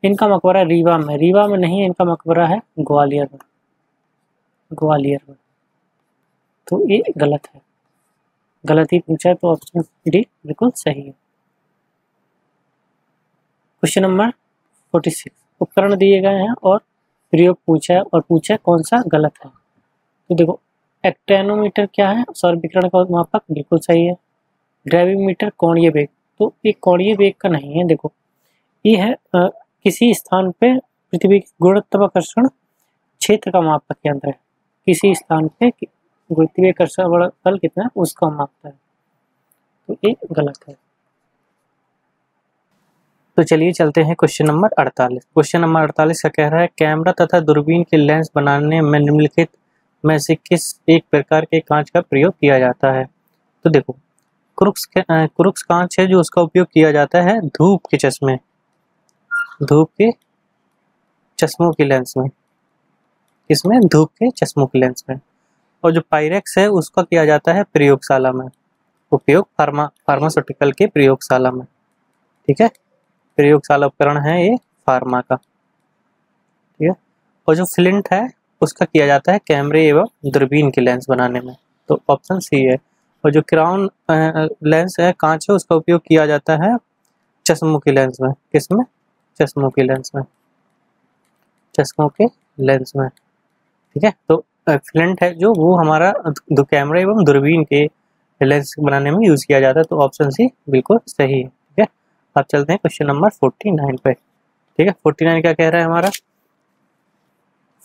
इनका मकबरा रीवा में नहीं है, इनका मकबरा है ग्वालियर में, तो ये गलत है, गलत ही पूछा है, तो ऑप्शन डी बिल्कुल सही है। क्वेश्चन नंबर 46, उपकरण दिए गए हैं और प्रयोग पूछा है, और पूछा है कौन सा गलत है। तो देखो एक्टेनोमीटर क्या है, सौर विकिरण का मापक, बिल्कुल सही है। ग्रेविमीटर कोणीय वेग, तो ये कोणीय वेग का नहीं है। देखो ये है किसी स्थान पे पृथ्वी के गुरुत्वाकर्षण क्षेत्र का मापक यंत्र है, किसी स्थान पे गुरुत्वाकर्षण बल कितना है उसका मापता है, तो ये गलत है। तो चलिए चलते हैं क्वेश्चन नंबर 48। क्वेश्चन नंबर 48 का कह रहा है कैमरा तथा दूरबीन के लेंस बनाने में निम्नलिखित में से किस एक प्रकार के कांच का प्रयोग किया जाता है। तो देखो क्रुक्स कांच है जो उसका उपयोग किया जाता है धूप के चश्मों के लेंस में, इसमें धूप के चश्मों के लेंस में। और जो पायरेक्स है उसका किया जाता है प्रयोगशाला में उपयोग, फार्मास्यूटिकल के प्रयोगशाला में। ठीक है, प्रयोगशाला उपकरण है ये फार्मा का। ठीक है, और जो फ्लिंट है उसका किया जाता है कैमरे एवं दूरबीन के लेंस बनाने में, तो ऑप्शन सी है। और जो क्राउन लेंस है कांच है उसका उपयोग किया जाता है चश्मों के लेंस में, किसमें, चश्मों के लेंस में। ठीक है, तो फ्लिंट है जो वो हमारा कैमरा एवं दूरबीन के लेंस बनाने में यूज किया जाता है, तो ऑप्शन सी बिल्कुल सही है। ठीक है, अब चलते हैं क्वेश्चन नंबर 49 पे। ठीक है, 49 क्या कह रहा है हमारा,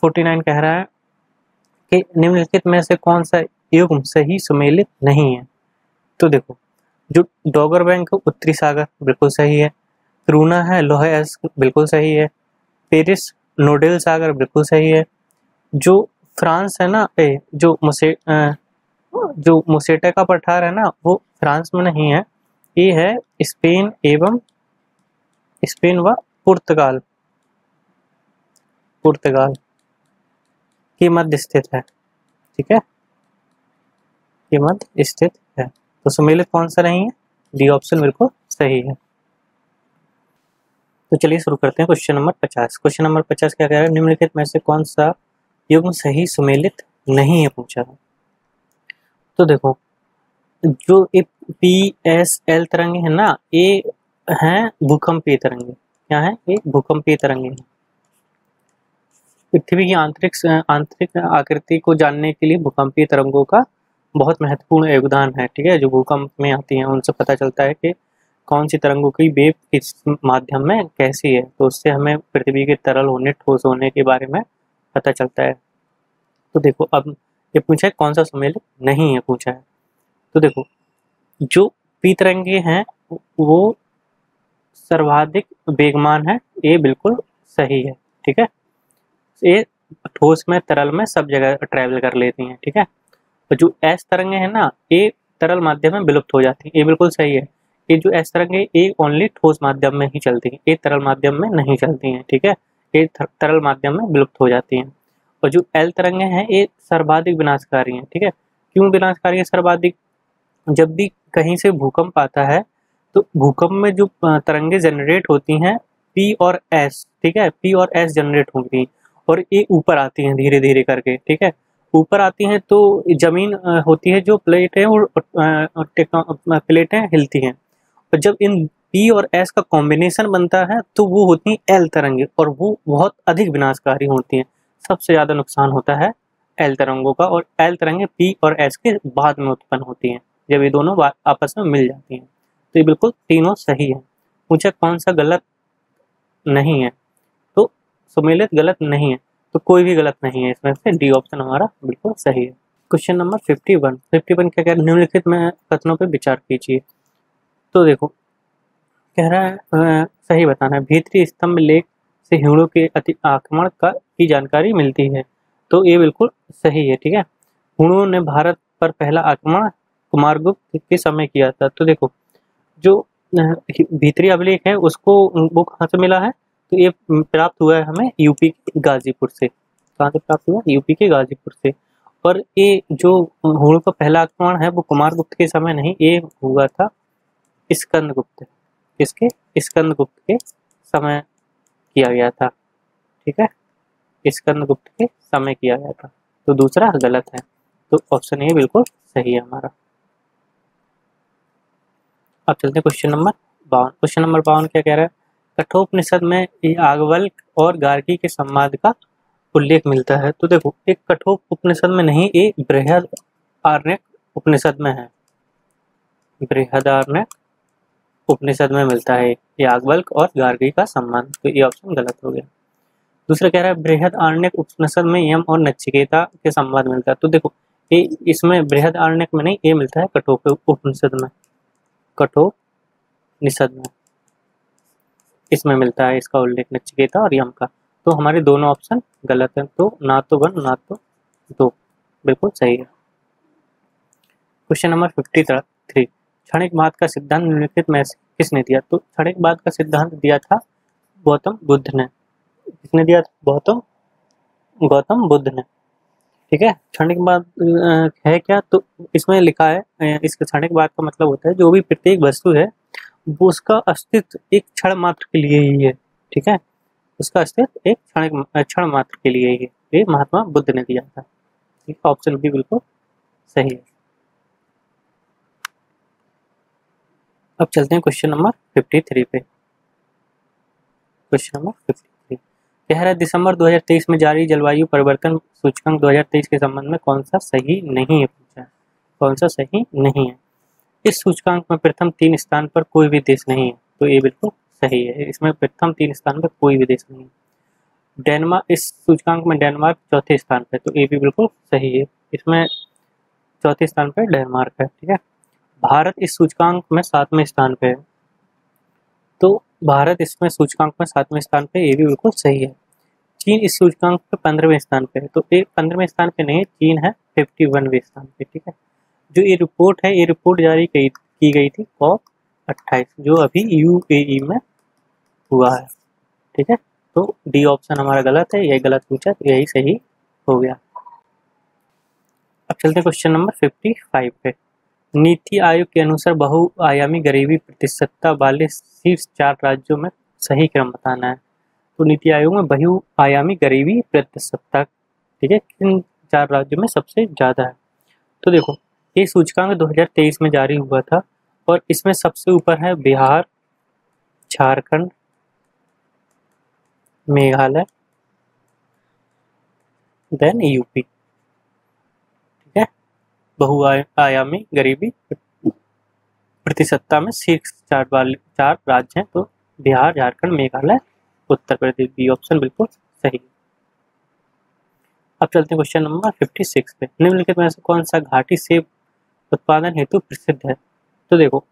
49 कह रहा है कि निम्नलिखित में से कौन सा युग्म सही सुमेलित नहीं है। तो देखो जो डॉगर बैंक उत्तरी सागर बिल्कुल सही है, क्रूना है लोहेस्क बिल्कुल सही है, पेरिस नोडेल सागर बिल्कुल सही है, जो फ्रांस है ना जो मुसेटा का पठार है ना वो फ्रांस में नहीं है, ये है स्पेन व पुर्तगाल के मध्य स्थित है। ठीक है, के मध्य स्थित है, तो सुमेलित कौन सा नहीं है, डी ऑप्शन बिल्कुल सही है। तो चलिए शुरू करते हैं क्वेश्चन नंबर 50। क्वेश्चन नंबर 50 क्या कह रहा है, निम्नलिखित में से कौन सा युग्म सही सुमेलित नहीं है पूछा है। तो देखो जो PSL तरंगे है ना ये हैं भूकंपीय तरंगे, क्या है ये भूकंपीय तरंगे हैं। पृथ्वी की आंतरिक आकृति को जानने के लिए भूकंपीय तरंगों का बहुत महत्वपूर्ण योगदान है, ठीक है, जो भूकंप में आती हैं उनसे पता चलता है कि कौन सी तरंगों की वेव किस माध्यम में कैसी है, तो उससे हमें पृथ्वी के तरल होने ठोस होने के बारे में पता चलता है। तो देखो अब ये पूछा है कौन सा सम्मेलित नहीं है पूछा है, तो देखो जो पी तरंगे हैं वो सर्वाधिक वेगमान है, ये बिल्कुल सही है, ठीक है। ये ठोस में तरल में सब जगह ट्रैवल कर लेती हैं, ठीक है। और जो एस तरंगे हैं ना, ये तरल माध्यम में विलुप्त हो जाती हैं, ये बिल्कुल सही है। ये जो एस तरंगे ये ओनली ठोस माध्यम में ही चलती हैं, ये तरल माध्यम में नहीं चलती हैं, ठीक है। ये तरल माध्यम में विलुप्त हो जाती हैं। और जो एल तरंगे हैं ये सर्वाधिक विनाशकारी हैं, ठीक है। क्यों विनाशकारी है सर्वाधिक? जब भी कहीं से भूकंप आता है तो भूकंप में जो तरंगे जनरेट होती हैं पी और एस, ठीक है, पी और एस जनरेट होती हैं और ये ऊपर आती हैं धीरे धीरे करके, ठीक है। ऊपर आती हैं तो जमीन होती है जो प्लेट है और प्लेटें हिलती हैं, और जब इन पी और एस का कॉम्बिनेशन बनता है तो वो होती हैं एल तरंगे, और वो बहुत अधिक विनाशकारी होती हैं। सबसे ज़्यादा नुकसान होता है एल तरंगों का, और एल तरंगे पी और एस के बाद में उत्पन्न होती हैं, जब ये दोनों आपस में मिल जाती हैं। तो ये बिल्कुल तीनों सही है। पूछा कौन सा गलत नहीं है, तो सुमेलित गलत नहीं है, तो कोई भी गलत नहीं है इसमें से, डी ऑप्शन हमारा बिल्कुल सही है। क्वेश्चन नंबर 51 क्या कह रहा है, निम्नलिखित में कथनों पर विचार कीजिए। तो देखो कह रहा है सही बताना है, भीतरी स्तंभ लेख से हिरणों के अति आक्रमण का की जानकारी मिलती है, तो ये बिल्कुल सही है, ठीक है। हुणों ने भारत पर पहला आक्रमण कुमारगुप्त के समय किया था। तो देखो जो भीतरी अभिलेख है उसको वो कहाँ से मिला है, तो ये प्राप्त हुआ है हमें यूपी के गाजीपुर से। कहाँ से प्राप्त हुआ? यूपी के गाजीपुर से। और ये जो हुणों का पहला आक्रमण है वो कुमारगुप्त के समय नहीं, ये हुआ था स्कंदगुप्त, इसके स्कंदगुप्त के समय किया गया था, ठीक है, स्कंदगुप्त के समय किया गया था। तो दूसरा गलत है, तो ऑप्शन ए बिल्कुल सही है हमारा। अब चलते हैं क्वेश्चन नंबर 52। क्वेश्चन नंबर 52 क्या कह रहा है, कठोपनिषद में याज्ञवल्क्य और गार्गी के संवाद का उल्लेख मिलता है। तो देखो एक कठोप उपनिषद में नहीं, एक बृहदारण्यक उपनिषद में है, बृहदारण्यक उपनिषद में मिलता है याज्ञवल्क्य और गार्गी का संबंध, तो ये ऑप्शन गलत हो गया। दूसरा कह रहा है बृहदारण्यक उपनिषद में यम और नचिकेता के संवाद मिलता है। तो देखो ये इसमें बृहदारण्यक में नहीं, ये मिलता है कठोप उपनिषद में, कठोपनिषद में इसमें मिलता है इसका उल्लेख नचिकेता और यम का। तो हमारे दोनों ऑप्शन गलत हैं, तो ना तो 1 ना तो 2 बिल्कुल सही है। क्वेश्चन नंबर 53, क्षणिकवाद का सिद्धांत निम्नलिखित में से किसने दिया? तो क्षणिकवाद का सिद्धांत दिया था गौतम बुद्ध ने। किसने दिया था? गौतम बुद्ध ने, ठीक है। क्षणिकवाद है क्या, तो इसमें लिखा है इस क्षणिकवाद का मतलब होता है जो भी प्रत्येक वस्तु है वो उसका अस्तित्व एक क्षण मात्र के लिए ही है, ठीक है, उसका अस्तित्व एक क्षण मात्र के लिए ही है। ये महात्मा बुद्ध ने दिया था, ठीक, ऑप्शन बी बिल्कुल सही है। अब चलते हैं क्वेश्चन नंबर 53 पे। क्वेश्चन नंबर 53 कह रहा है दिसंबर 2023 में जारी जलवायु परिवर्तन सूचकांक 2023 के संबंध में कौन सा सही नहीं है पूछा है, कौन सा सही नहीं है। इस सूचकांक में प्रथम 3 स्थान पर कोई भी देश नहीं है, तो ये बिल्कुल सही है, इसमें प्रथम 3 स्थान पर कोई भी देश नहीं है। डेनमार्क, इस सूचकांक में डेनमार्क चौथे स्थान पर, तो ये भी बिल्कुल सही है, इसमें चौथे स्थान पर डेनमार्क है, ठीक है। भारत इस सूचकांक में 7वें स्थान पे है, तो भारत इसमें सूचकांक में 7वें स्थान पे, ये भी बिल्कुल सही है। चीन इस सूचकांक पे 15वें स्थान पे है, तो ये 15वें स्थान पे नहीं, चीन है 51वें स्थान पे, ठीक है। जो ये रिपोर्ट है, ये रिपोर्ट जारी की गई थी COP28 जो अभी UAE में हुआ है, ठीक है। तो डी ऑप्शन हमारा गलत है, यही गलत पूछा तो यही सही हो गया। अब चलते हैं क्वेश्चन नंबर 55 पे। नीति आयोग के अनुसार बहुआयामी गरीबी प्रतिशतता वाले शीर्ष 4 राज्यों में सही क्रम बताना है। तो नीति आयोग में बहुआयामी गरीबी प्रतिशतता, ठीक है, किन 4 राज्यों में सबसे ज़्यादा है? तो देखो ये सूचकांक 2023 में जारी हुआ था और इसमें सबसे ऊपर है बिहार, झारखंड, मेघालय, देन यूपी, ठीक है। बहुआयामी गरीबी प्रतिशतता में शीर्ष 4 राज्य हैं, तो बिहार, झारखंड, मेघालय, उत्तर प्रदेश। बी ऑप्शन बिल्कुल सही। अब चलते हैं क्वेश्चन नंबर 56 पे। निम्नलिखित में से कौन सा घाटी सेब उत्पादन हेतु प्रसिद्ध है? तो देखो,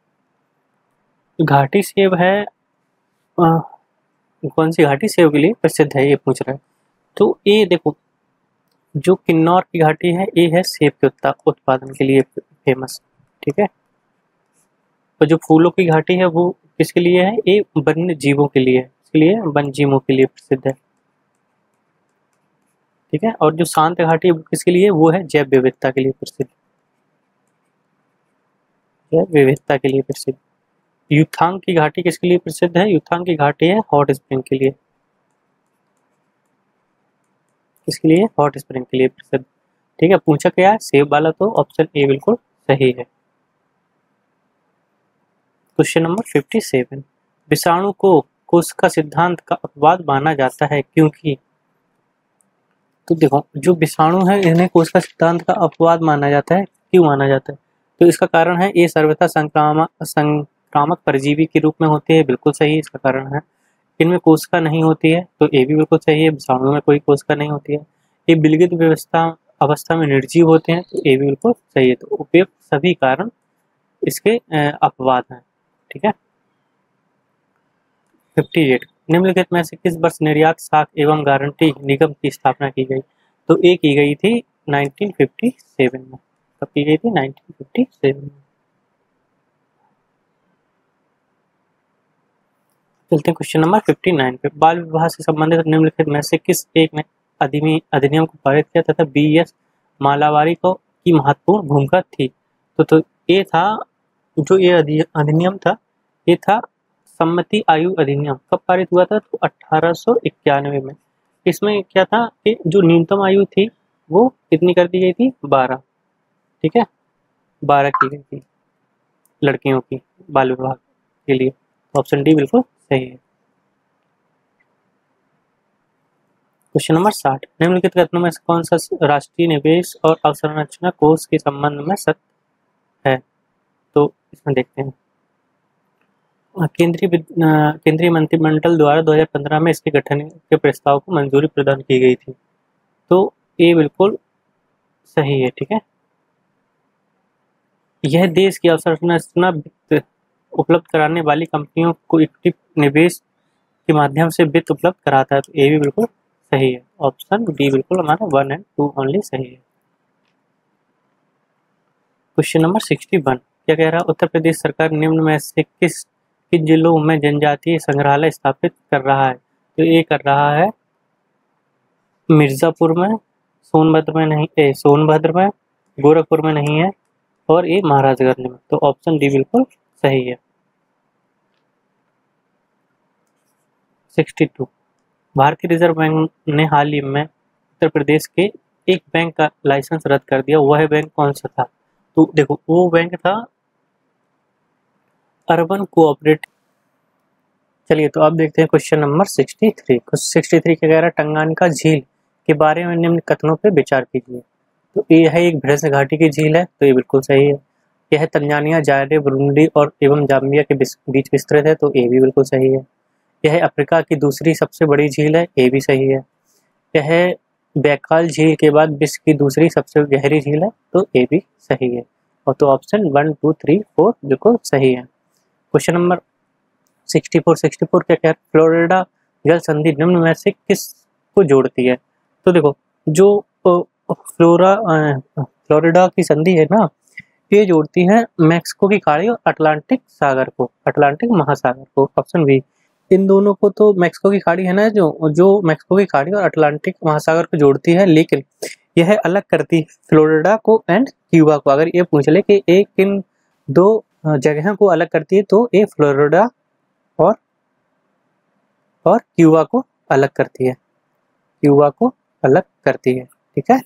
घाटी सेब है, कौन सी घाटी सेब के लिए प्रसिद्ध है ये पूछ रहा है। तो ये देखो, जो किन्नौर की घाटी है ये है सेब के उत्पादन के लिए फेमस, ठीक है। और जो फूलों की घाटी है वो किसके लिए है? ये वन्य जीवों के लिए है, इसलिए वन्य जीवों के लिए प्रसिद्ध है, ठीक है। और जो शांत घाटी है वो किसके लिए? वो है जैव विविधता के लिए प्रसिद्ध, जैव विविधता के लिए प्रसिद्ध। युथांग की घाटी किसके लिए प्रसिद्ध है? युथांग की घाटी है हॉट स्प्रिंग के लिए, किसके लिए? हॉट स्प्रिंग के लिए प्रसिद्ध, ठीक है। पूछा क्या है? सेब वाला, तो ऑप्शन ए बिल्कुल सही है। Question number 57। विषाणु को कोशिका सिद्धांत का अपवाद माना जाता है क्योंकि? तो देखो, जो विषाणु है इन्हें कोशिका सिद्धांत का अपवाद माना जाता है, क्यों माना जाता है? तो इसका कारण है ये सर्वथा संक्रामक परजीवी के रूप में होते हैं, बिल्कुल सही इसका कारण है। इनमें कोशिका नहीं होती है, तो ये भी बिल्कुल सही है, विषाणु में कोई कोशिका नहीं होती है। ये विलगित अवस्था में निर्जीव होते हैं, तो ये भी बिल्कुल सही है। तो उपयुक्त सभी कारण इसके अपवाद हैं, ठीक है। 58। निम्नलिखित में से किस वर्ष निर्यात साख एवं गारंटी निगम की स्थापना की गई? तो ये की गई थी 1957 में। कब की गई थी? 1957 में। चलते हैं क्वेश्चन नंबर 59 पे। बाल विवाह से संबंधित निम्नलिखित में से किस एक ने अधिनियम को पारित किया तथा BS मालावारी को की महत्वपूर्ण भूमिका थी? तो ये था, जो ये अधिनियम था, ये था सम्मति आयु अधिनियम। कब पारित हुआ था? तो 1891 में। इसमें क्या था कि जो न्यूनतम आयु थी वो कितनी कर दी गई थी? 12, ठीक है, 12 की गई थी लड़कियों की बाल विवाह के लिए। ऑप्शन डी बिल्कुल सही है। Question number 60। निम्नलिखित कथनों में से कौन सा राष्ट्रीय निवेश और अवसंरचना कोष के संबंध में सत्य है? तो इसमें देखते हैं। केंद्रीय मंत्रिमंडल द्वारा 2015 में इसके गठन के प्रस्ताव को मंजूरी प्रदान की गई थी, तो ये बिल्कुल सही है, ठीक है। यह देश की अवसंरचना वित्त उपलब्ध कराने वाली कंपनियों को इक्विटी निवेश के माध्यम से वित्त उपलब्ध कराता है, तो ये भी बिल्कुल सही है। ऑप्शन डी बिल्कुल हमारा 1 और 2 ओनली सही है। Question number 61। क्या कह रहा है? उत्तर प्रदेश सरकार निम्न में से किस जिलों में जनजातीय संग्रहालय स्थापित कर रहा है? तो ये कर रहा है मिर्जापुर में, सोनभद्र में नहीं, सोनभद्र में, गोरखपुर में नहीं है, और ये महाराजगंज में। तो ऑप्शन डी बिल्कुल सही है। 62। भारतीय रिजर्व बैंक ने हाल ही में उत्तर प्रदेश के एक बैंक का लाइसेंस रद्द कर दिया, वह बैंक कौन सा था? तो देखो, वो बैंक था अर्बन कोऑपरेटिव। चलिए, तो अब देखते हैं क्वेश्चन नंबर 63। 63 क्या कह रहा है? टंगानिका झील के बारे में निम्न कथनों पर विचार कीजिए। तो ये है एक भ्रंश घाटी की झील है, तो ये बिल्कुल सही है। यह तंजानिया, जायरे, बुरुंडी और एवं जाम्बिया के बीच विस्तृत है, तो ये भी बिल्कुल सही है। यह अफ्रीका की दूसरी सबसे बड़ी झील है, ये भी सही है। यह बैकाल झील के बाद विश्व की दूसरी सबसे गहरी झील है, तो ये भी सही है। और तो ऑप्शन 1, 2, 3, 4 बिल्कुल सही है। क्वेश्चन नंबर 64 क्या कह रहा है? फ्लोरिडा जल संधि निम्न में से किस को जोड़ती है? तो देखो, जो फ्लोरिडा की संधि है ना, ये जोड़ती है मैक्सिको की खाड़ी और अटलांटिक सागर को, अटलांटिक महासागर को। Option B. इन दोनों को, तो मैक्सिको की खाड़ी है ना, जो मैक्सिको की खाड़ी और अटलांटिक महासागर को जोड़ती है, लेकिन यह अलग करती है फ्लोरिडा को एंड क्यूबा को। अगर ये पूछ ले कि एक इन दो जगह को अलग करती है, तो ये फ्लोरिडा और क्यूबा को अलग करती है, क्यूबा को अलग करती है, ठीक है।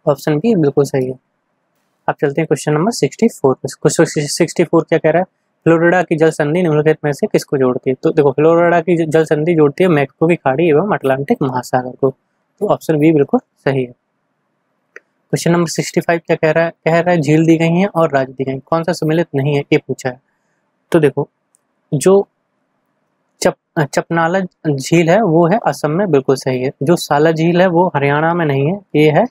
ऑप्शन बी बिल्कुल सही है। अब चलते हैं क्वेश्चन नंबर 64 पे। क्वेश्चन 64 क्या कह रहा है? फ्लोरिडा की जल संधि निम्नलिखित में से किसको जोड़ती है? तो देखो, फ्लोरिडा की जल संधि जोड़ती है मैक्सिको की खाड़ी एवं अटलांटिक महासागर को, तो ऑप्शन बी बिल्कुल सही है। क्वेश्चन नंबर 65 क्या कह रहा है झील दी गई है और राज्य दी गई, कौन सा सम्मिलित नहीं है ये पूछा है। तो देखो जो चपनाला झील है वो है असम में, बिल्कुल सही है। जो साला झील है वो हरियाणा में नहीं है, ये है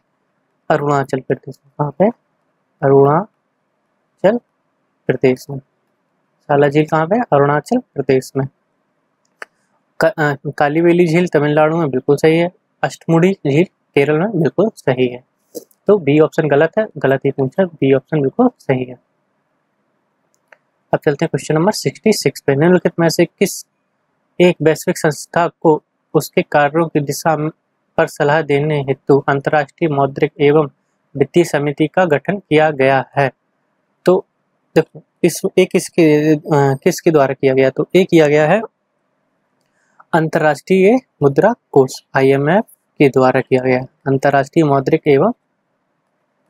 अरुणाचल प्रदेश में। कहाँ पे? अरुणाचल प्रदेश में। साला झील कहाँ पे? अरुणाचल प्रदेश में। कालीवेली झील तमिलनाडु में, बिल्कुल सही है। अष्टमुडी झील केरल में, बिल्कुल सही है। तो बी ऑप्शन गलत है, गलत ही पूछा, बी ऑप्शन बिल्कुल सही है। अब चलते हैं क्वेश्चन नंबर 66 पे। निम्नलिखित में से किस एक वैश्विक संस्था को उसके कार्यों की दिशा पर सलाह देने हेतु अंतर्राष्ट्रीय मौद्रिक एवं वित्तीय समिति का गठन किया गया है? तो देखो किसके द्वारा किया गया? तो एक किया गया है अंतर्राष्ट्रीय मुद्रा कोष IMF के द्वारा किया गया। अंतर्राष्ट्रीय मौद्रिक एवं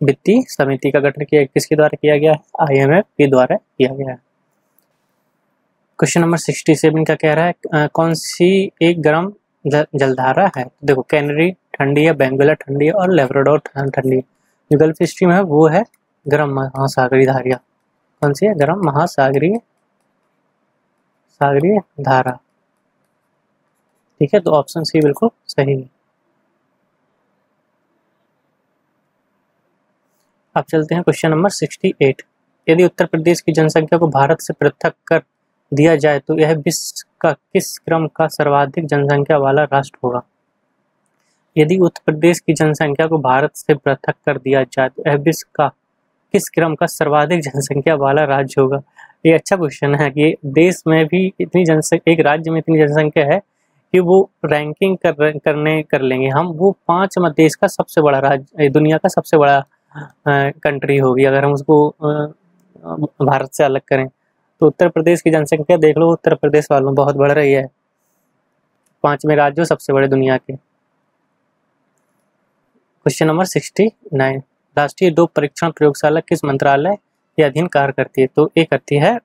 वित्तीय समिति का गठन किसके द्वारा किया गया है? IMF के द्वारा किया गया है। क्वेश्चन नंबर 67 क्या कह रहा है? कौन सी एक गर्म जलधारा है? देखो कैनरी ठंडी है, बेंगुला ठंडी है और लेब्राडोर ठंडी है। जो गल्फ स्ट्रीम है वो है गर्म महासागरीय धारा। कौन सी है? गर्म महासागरीय धारा। ठीक है, तो ऑप्शन सी बिल्कुल सही है। अब चलते हैं क्वेश्चन नंबर 68। यदि उत्तर प्रदेश की जनसंख्या को भारत से पृथक कर दिया जाए तो यह विश्व का किस क्रम का सर्वाधिक जनसंख्या वाला राष्ट्र होगा? यदि उत्तर प्रदेश की जनसंख्या को भारत से पृथक कर दिया जाए तो यह विश्व का किस क्रम का सर्वाधिक जनसंख्या वाला राज्य होगा? ये अच्छा क्वेश्चन है कि देश में भी इतनी जनसंख्या, एक राज्य में इतनी जनसंख्या है कि वो रैंकिंग कर लेंगे हम, वो 5 देश का सबसे बड़ा राज्य, दुनिया का सबसे बड़ा कंट्री होगी अगर हम उसको भारत से अलग करें। तो उत्तर प्रदेश की जनसंख्या देख लो, उत्तर प्रदेश वालों बहुत बढ़ रही है, 5वें राज्य सबसे बड़े दुनिया के। Question number 69। राष्ट्रीय डोप परीक्षण प्रयोगशाला किस मंत्रालय के अधीन कार्य करती है? तो ये करती है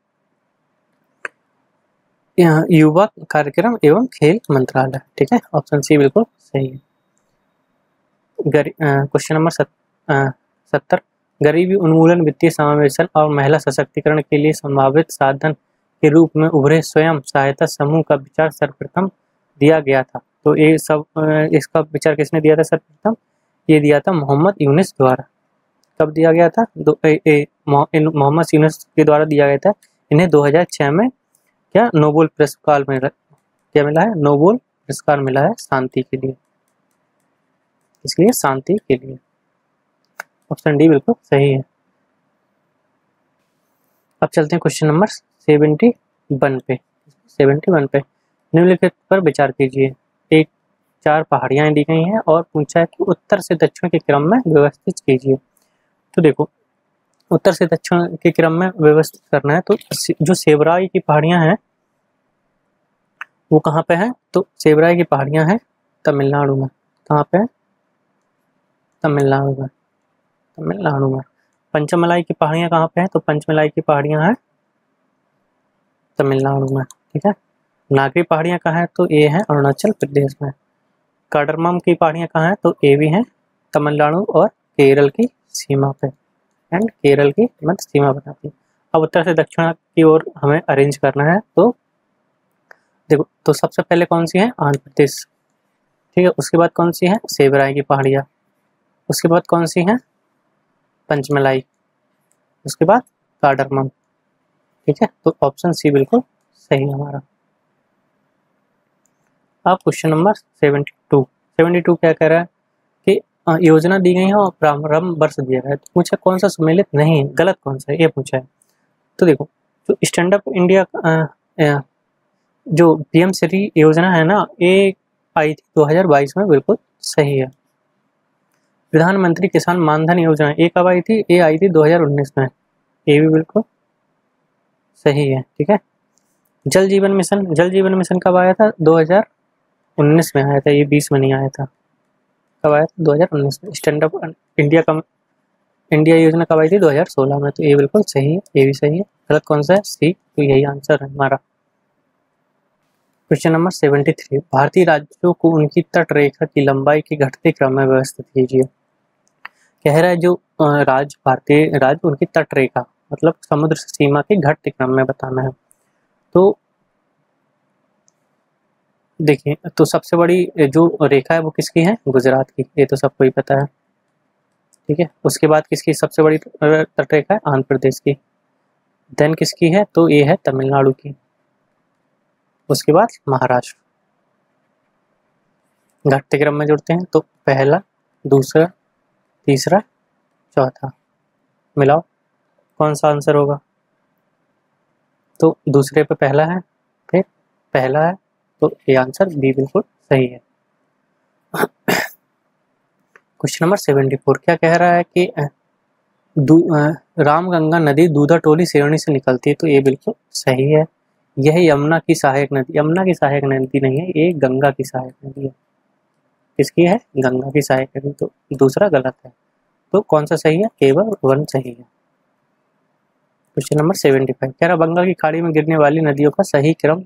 युवा कार्यक्रम एवं खेल मंत्रालय। ठीक है, ऑप्शन सी बिल्कुल सही है। Question number 70। गरीबी उन्मूलन, वित्तीय समावेशन और महिला सशक्तिकरण के लिए संभावित साधन के रूप में उभरे स्वयं सहायता समूह का विचार सर्वप्रथम दिया गया था। तो ये सब इसका विचार किसने दिया था सर्वप्रथम? ये दिया था मोहम्मद यूनुस द्वारा। कब दिया गया था? मोहम्मद यूनुस के द्वारा दिया गया था। इन्हें 2006 में क्या नोबेल पुरस्कार मिला? क्या मिला है? नोबेल पुरस्कार मिला है शांति के लिए। इसलिए शांति के लिए। ऑप्शन डी बिल्कुल सही है। अब चलते हैं क्वेश्चन नंबर 71 पे। 71 पे निम्नलिखित पर विचार कीजिए। एक 4 पहाड़ियां दी गई हैं और पूछा है कि उत्तर से दक्षिण के क्रम में व्यवस्थित कीजिए। तो देखो उत्तर से दक्षिण के क्रम में व्यवस्थित करना है तो जो सेवराई की पहाड़ियां हैं वो कहाँ पे है? तो सेवराई की पहाड़ियां हैं तमिलनाडु में। कहाँ पे है? तमिलनाडु में। तमिलनाडु में। पंचमलाई की पहाड़ियां कहाँ पे है? तो पंचमलाई की पहाड़ियां हैं तमिलनाडु में। ठीक है, नागरी पहाड़ियां कहाँ है? तो ये है अरुणाचल प्रदेश में। काडरमम की पहाड़ियां कहाँ है? तो ये भी हैं तमिलनाडु और केरल की सीमा पे, एंड केरल की मध्य सीमा बनाती है। अब उत्तर से दक्षिण की ओर हमें अरेंज करना है। तो देखो, तो सबसे पहले कौन सी है? आंध्र प्रदेश। ठीक है, उसके बाद कौन सी है? सेवराई की पहाड़ियाँ। उसके बाद कौन सी है? पंचमलाई। उसके बाद काडरमम। ठीक है, तो ऑप्शन सी बिल्कुल सही है हमारा। अब क्वेश्चन नंबर 72 क्या कह रहा है कि योजना दी गई है और प्रारंभ वर्ष दिया गया है। तो पूछा कौन सा सम्मिलित नहीं है, गलत कौन सा है, ये पूछा है। तो देखो जो स्टैंड अप इंडिया जो PM श्री योजना है ना, ये आई थी 2022 में, बिल्कुल सही है। प्रधानमंत्री किसान मानधन योजना ये कब आई थी? ये आई थी 2019 में, ये भी बिल्कुल सही है। ठीक है, जल जीवन मिशन कब आया था? 2019 में आया था, ये 20 में नहीं आया था। कब आया था? 2019 में। स्टैंड अप इंडिया योजना कब आई थी? 2016 में। तो ये बिल्कुल सही है, ये भी सही है। गलत कौन सा है? सी। तो यही आंसर है हमारा। Question number 73। भारतीय राज्यों को उनकी तट रेखा की लंबाई के घटते क्रम में व्यवस्थित कीजिए। कह रहा है जो भारतीय राज्य उनकी तट रेखा मतलब समुद्र सीमा के घटते क्रम में बताना है। तो देखिए, तो सबसे बड़ी जो रेखा है वो किसकी है? गुजरात की, ये तो सबको ही पता है। ठीक है, उसके बाद किसकी सबसे बड़ी तट रेखा है? आंध्र प्रदेश की। देन किसकी है? तो ये है तमिलनाडु की। उसके बाद महाराष्ट्र। घटते क्रम में जुड़ते हैं, तो पहला, दूसरा, तीसरा, चौथा। मिलाओ, कौन सा आंसर होगा? तो दूसरे पे पहला है, फिर पहला है, तो ये आंसर बी बिल्कुल सही है। क्वेश्चन नंबर 74 क्या कह रहा है कि रामगंगा नदी दूधाटोली सिरोनी से निकलती है, तो ये बिल्कुल सही है। यह यमुना की सहायक नदी, यमुना की सहायक नदी नहीं है, ये गंगा की सहायक नदी है। किसकी है? गंगा की सहायक नदी, तो दूसरा गलत है। तो कौन सा सही है? केवल 1 सही है। क्वेश्चन नंबर 75 कह रहा बंगाल की खाड़ी में गिरने वाली नदियों का सही क्रम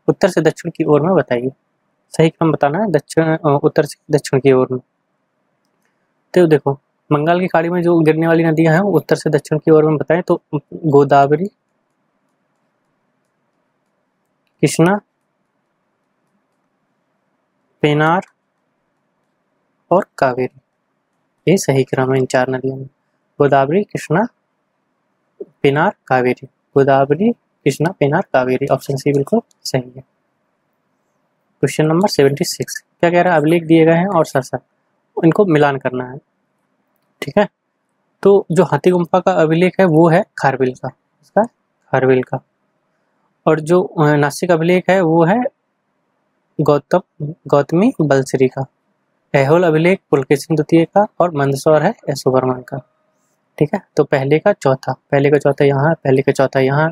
उत्तर से दक्षिण की ओर में बताइए। सही क्रम बताना है उत्तर से दक्षिण की ओर में। तो देखो, बंगाल की खाड़ी में जो गिरने वाली नदियां हैं उत्तर से दक्षिण की ओर में बताएं तो गोदावरी, कृष्णा, पेनार और कावेरी, ये सही क्रम है इन 4 नदियों में। गोदावरी, कृष्णा, पेनार, कावेरी। गोदावरी, कृष्णा, पेनार, कावेरी। ऑप्शन सी बिल्कुल सही है। क्वेश्चन नंबर 76 क्या कह रहा है? अभिलेख दिए गए हैं और साथ इनको मिलान करना है। ठीक है, तो जो हाथी गुम्फा का अभिलेख है वो है खारबिल का, इसका खारबिल का। और जो नासिक अभिलेख है वो है गौतमी बलश्री का। ऐहोल अभिलेख पुलकेशिन द्वितीय का और मंदसौर है यशोवर्मन का। ठीक है, तो पहले का चौथा यहाँ, पहले का चौथा यहाँ,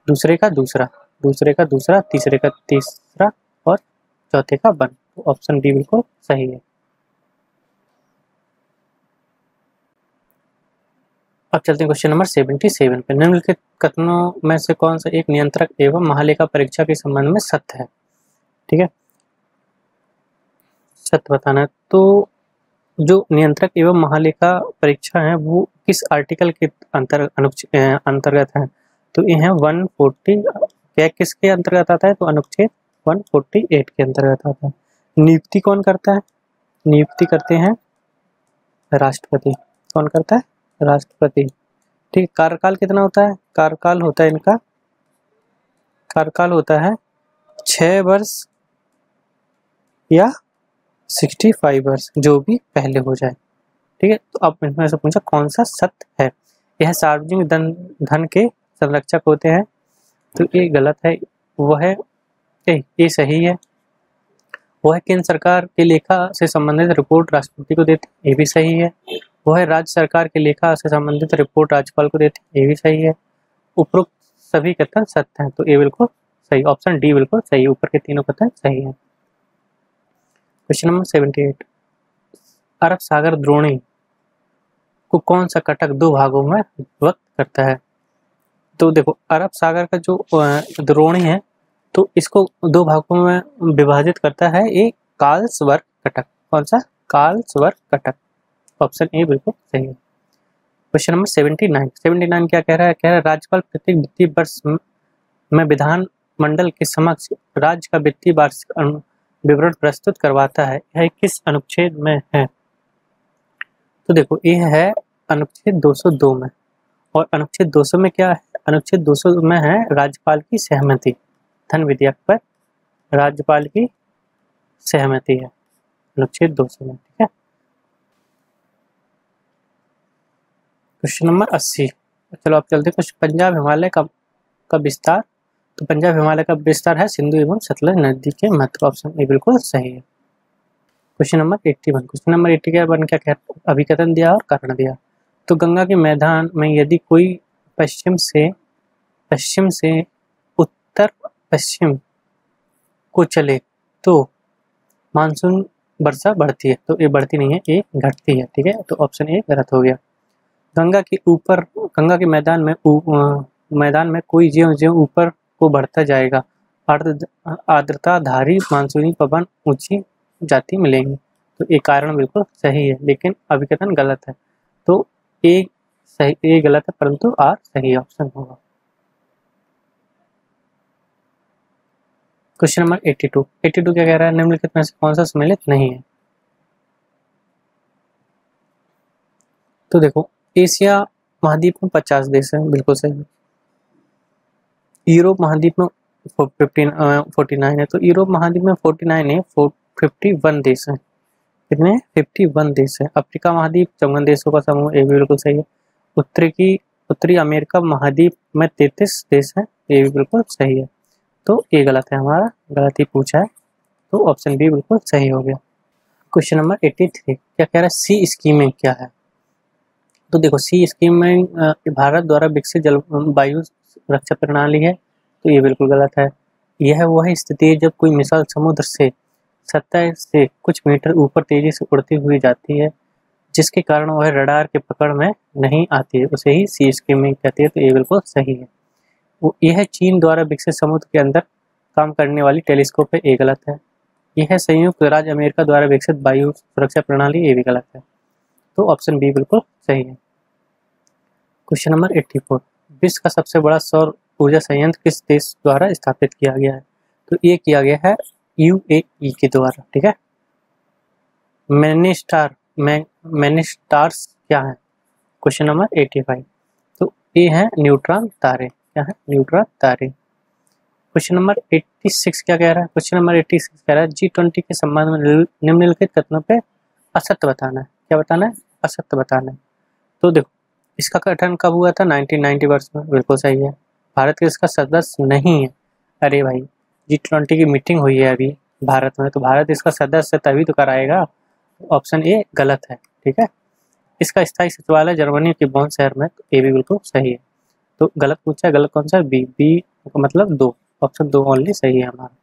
दूसरे का दूसरा, तीसरे का तीसरा और चौथे का वन। तो ऑप्शन डी बिल्कुल सही है। अब चलते हैं क्वेश्चन नंबर 77 पे। निम्नलिखित कथनों में से कौन सा एक नियंत्रक एवं महालेखा परीक्षा के संबंध में सत्य है? ठीक है, सत्य बताना है। तो जो नियंत्रक एवं महालेखा परीक्षा है वो किस आर्टिकल के अंतर्गत है? तो ये है 140, क्या किसके अंतर्गत आता है? तो अनुच्छेद 148 के अंतर्गत आता है। नियुक्ति कौन करता है? नियुक्ति करते हैं राष्ट्रपति। कौन करता है? राष्ट्रपति। ठीक, कार्यकाल कितना होता है? कार्यकाल होता है इनका, कार्यकाल होता है 6 वर्ष या 65 वर्ष, जो भी पहले हो जाए। ठीक है, तो अब इनमें से पूछा कौन सा सत्य है? यह सार्वजनिक धन के संरक्षक होते हैं, तो ये गलत है। वह है ये सही है। वह केंद्र सरकार के लेखा से संबंधित रिपोर्ट राष्ट्रपति को देते, ये भी सही है। वह राज्य सरकार के लेखा से संबंधित रिपोर्ट राज्यपाल को देते, ये भी सही है। उपरोक्त सभी कथन सत्य हैं, तो ये बिल्कुल सही, ऑप्शन डी बिल्कुल सही, ऊपर के तीनों कथन सही हैं। क्वेश्चन नंबर 78 अरब सागर द्रोणी को कौन सा कटक 2 भागों में व्यक्त करता है? तो देखो, अरब सागर का जो द्रोणी है तो इसको 2 भागों में विभाजित करता है एक कार्लसवर्ग कटक। कौन सा? कार्लसवर्ग कटक। ऑप्शन ए बिल्कुल सही है। क्वेश्चन नंबर 79 क्या कह रहा है? कह रहा है राज्यपाल प्रत्येक वित्तीय वर्ष में विधान मंडल के समक्ष राज्य का वित्तीय वार्षिक विवरण प्रस्तुत करवाता है। यह किस अनुच्छेद में है? तो देखो, ये है अनुच्छेद 202 में। और अनुच्छेद 200 में क्या है? अनुच्छेद 200 में है राज्यपाल की सहमति। धन विधेयक पर राज्यपाल की सहमति है अनुच्छेद 200 में। ठीक है, क्वेश्चन नंबर 80। चलो आप चलते कुछ पंजाब हिमालय का विस्तार। तो पंजाब हिमालय का विस्तार है सिंधु एवं सतलज नदी के मध्य। ऑप्शन ए बिल्कुल सही है। Question number 81। क्वेश्चन नंबर 81 क्या कहता? अभिकथन दिया और कारण दिया। तो गंगा के मैदान में यदि कोई पश्चिम से उत्तर पश्चिम को चले तो मानसून वर्षा बढ़ती है, तो ये बढ़ती नहीं है, ये घटती है। ठीक है, तो ऑप्शन ए गलत हो गया। गंगा के मैदान में कोई ज्यों ऊपर को बढ़ता जाएगा आर्द्रताधारी मानसूनी पवन ऊंची जाती मिलेंगी, तो तो ये कारण बिल्कुल सही है, लेकिन अभिकथन गलत है। तो ए सही, ए गलत है, परंतु आर सही ऑप्शन होगा। क्वेश्चन नंबर 82 क्या कह रहा है, निम्नलिखित में से कौन सा सम्मिलित नहीं है। तो देखो, एशिया महाद्वीप में 50 देश हैं, बिल्कुल सही है। यूरोप महाद्वीप में 49 है, तो यूरोप महाद्वीप में 49 है, 51 देश हैं। कितने? 51 देश हैं। अफ्रीका महाद्वीप 54 देशों का समूह, ये भी बिल्कुल सही है। उत्तरी अमेरिका महाद्वीप में 33 देश हैं, ये भी बिल्कुल सही है। तो ये गलत है, हमारा गलत ही पूछा है, तो ऑप्शन बी बिल्कुल सही हो गया। क्वेश्चन नंबर 83 क्या कह रहा है, सी स्कीमिंग क्या है। तो देखो, सी स्कीमिंग भारत द्वारा विकसित जलवायु रक्षा प्रणाली है, तो ये बिल्कुल गलत है। यह वह स्थिति है जब कोई मिसाइल समुद्र से सतह से कुछ मीटर ऊपर तेजी से उड़ती हुई जाती है, जिसके कारण वह रडार के पकड़ में नहीं आती है, उसे ही सी स्कीमिंग कहती है, तो ये बिल्कुल सही है। यह चीन द्वारा विकसित समुद्र के अंदर काम करने वाली टेलीस्कोप है, ये गलत है। यह संयुक्त राज्य अमेरिका द्वारा विकसित वायु सुरक्षा प्रणाली, ये भी गलत है। तो ऑप्शन बी बिल्कुल सही है। क्वेश्चन नंबर 84 विश्व का सबसे बड़ा सौर ऊर्जा संयंत्र किस देश द्वारा स्थापित किया गया है। तो ये किया गया है यूएई के द्वारा, ठीक है। मैनीस्टार्स क्या है। क्वेश्चन नंबर 85 तो ये है न्यूट्रॉन तारे, क्या है, न्यूट्रॉन तारे। क्वेश्चन नंबर 86 क्या कह रहा है, क्वेश्चन नंबर 86 कह रहा है G20 के संबंध में निम्नलिखित कथनों पे असत्य बताना है। क्या बताना है, असत्य बताना है। तो देखो, इसका गठन कब हुआ था, 1990 वर्ष में, बिल्कुल सही है। भारत के इसका सदस्य नहीं है। अरे भाई, G20 की मीटिंग हुई है अभी भारत में, तो भारत इसका सदस्य तभी तो कराएगा। ऑप्शन ए गलत है, ठीक है। इसका स्थायी सचिवालय जर्मनी के बॉन शहर में, तो ए भी बिल्कुल सही है। तो गलत पूछा है, गलत कौन सा, बी मतलब 2, ऑप्शन 2 ओनली सही है हमारा।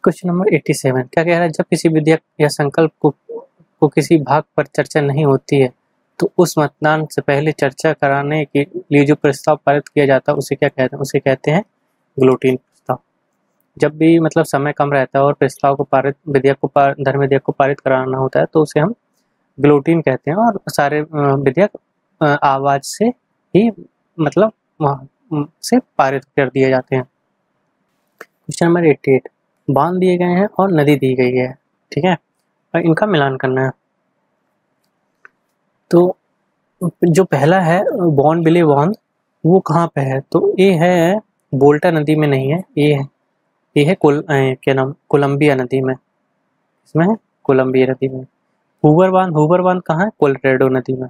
क्वेश्चन नंबर 87 क्या कह रहा है, जब किसी विधेयक या संकल्प को किसी भाग पर चर्चा नहीं होती है, तो उस मतदान से पहले चर्चा कराने के लिए जो प्रस्ताव पारित किया जाता है उसे क्या कहते हैं, उसे कहते हैं ग्लोटीन प्रस्ताव। जब भी मतलब समय कम रहता है और प्रस्ताव को पारित धर्म विधेयक को पारित कराना होता है, तो उसे हम ग्लोटीन कहते हैं, और सारे विधेयक आवाज से ही मतलब से पारित कर दिए जाते हैं। क्वेश्चन नंबर 88 बांध दिए गए हैं और नदी दी गई है, ठीक है, और इनका मिलान करना है। तो जो पहला है बॉन बिले बॉन्द, वो कहाँ पे है, तो ये है बोल्टा नदी में नहीं है, ये है क्या नाम, कोलंबिया नदी में, इसमें है कोलंबिया नदी में। हूवर बांध कहाँ है, कोलोराडो नदी में।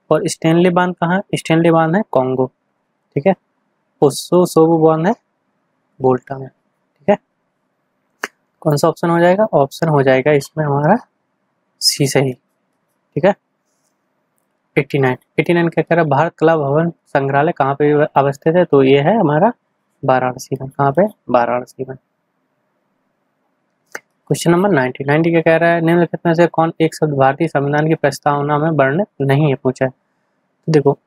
और स्टैनली बांध कहाँ है, स्टैनली बांध है कॉन्गो, ठीक है। सोबो बांध है बोल्टा में, ठीक है। कौन सा ऑप्शन हो जाएगा, ऑप्शन हो जाएगा इसमें हमारा सी सही, ठीक है। 89 क्या कह रहा है, भारत कला भवन संग्रहालय कहाँ पे अवस्थित है, तो ये है हमारा वाराणसी में। कहाँ पे, वाराणसी में। क्वेश्चन नंबर 90 क्या कह रहा है, निम्नलिखित में से कौन एक शब्द भारतीय संविधान की प्रस्तावना में वर्णित नहीं है, पूछा है। तो देखो,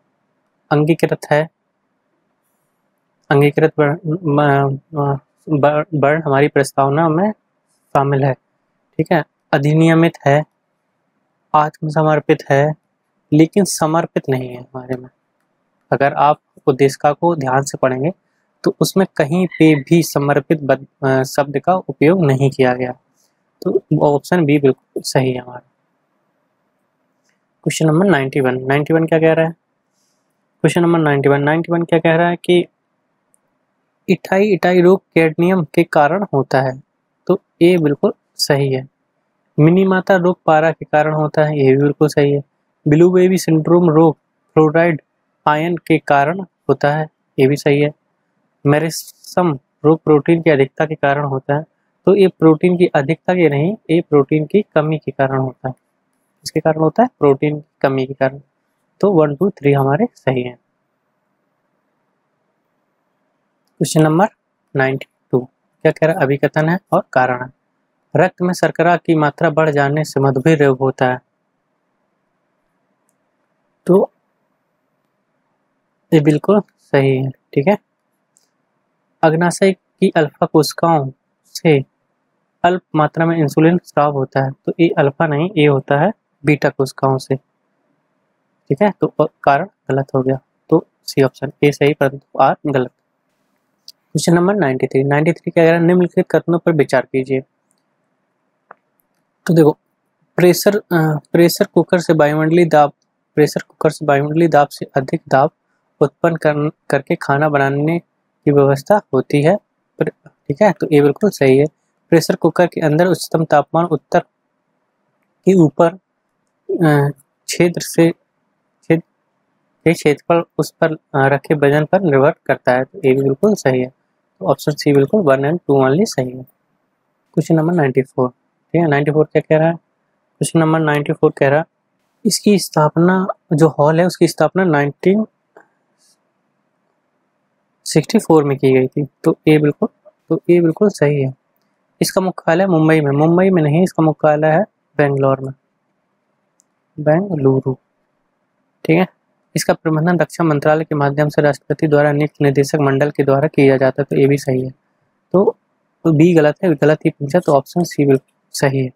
अंगीकृत है, अंगीकृत वर्ण हमारी प्रस्तावना में शामिल है, ठीक है। अधिनियमित है, आत्मसमर्पित है, लेकिन समर्पित नहीं है हमारे में। अगर आप उद्देशिका को ध्यान से पढ़ेंगे तो उसमें कहीं पे भी समर्पित शब्द का उपयोग नहीं किया गया, तो ऑप्शन बी बिल्कुल सही है हमारा। क्वेश्चन नंबर 91 क्या कह रहा है, क्वेश्चन नंबर 91 क्या कह रहा है कि इटाई रोग कैडमियम के कारण होता है, तो ये बिल्कुल सही है। मिनीमाता रोग पारा के कारण होता है, ये भी बिल्कुल सही है। ब्लू बेबी सिंड्रोम रोग फ्लोराइड आयन के कारण होता है, ये भी सही है। मेरिस्म रोग प्रोटीन की अधिकता के कारण होता है, तो ये प्रोटीन की अधिकता के नहीं, ये प्रोटीन की कमी के कारण होता है। इसके कारण होता है प्रोटीन की कमी के कारण, तो 1, 2, 3 हमारे सही हैं। क्वेश्चन नंबर 92 क्या कह रहा है, अभिकथन है और कारण है। रक्त में शर्करा की मात्रा बढ़ जाने से मधुमेह रोग होता है, तो ये बिल्कुल सही है, ठीक है। अग्नाशय की अल्फा कोशिकाओं से अल्प मात्रा में इंसुलिन स्राव होता है, तो ए अल्फा नहीं, ए होता है बीटा कोशिकाओं से। ठीक है, तो कारण गलत हो गया, तो सी ऑप्शन ए सही परंतु आर गलत। क्वेश्चन नंबर 93 क्या कह रहा है, निम्नलिखित कथनों पर विचार कीजिए। तो देखो, प्रेशर कुकर से वायुमंडलीय दाब से अधिक दाब उत्पन्न करके खाना बनाने की व्यवस्था होती है। ठीक है, तो ये बिल्कुल सही है। प्रेशर कुकर के अंदर उच्चतम तापमान उत्तर के ऊपर क्षेत्र से क्षेत्रफल उस पर रखे वजन पर निर्भर करता है, तो ये भी बिल्कुल सही है। तो ऑप्शन सी बिल्कुल 1 और 2 ओनली सही है। क्वेश्चन नंबर 94, ठीक है, 94 क्या कह रहा है। क्वेश्चन नंबर 94 कह रहा है इसकी स्थापना, जो हॉल है उसकी स्थापना 1964 में की गई थी, तो ये बिल्कुल सही है। इसका मुख्यालय मुंबई में नहीं, इसका मुख्यालय है बेंगलुरु। ठीक है, इसका प्रबंधन रक्षा मंत्रालय के माध्यम से राष्ट्रपति द्वारा नियुक्त निदेशक मंडल के द्वारा किया जाता है, तो ये भी सही है। तो बी गलत है, गलत ही पूछा, तो ऑप्शन सी बिल्कुल सही है।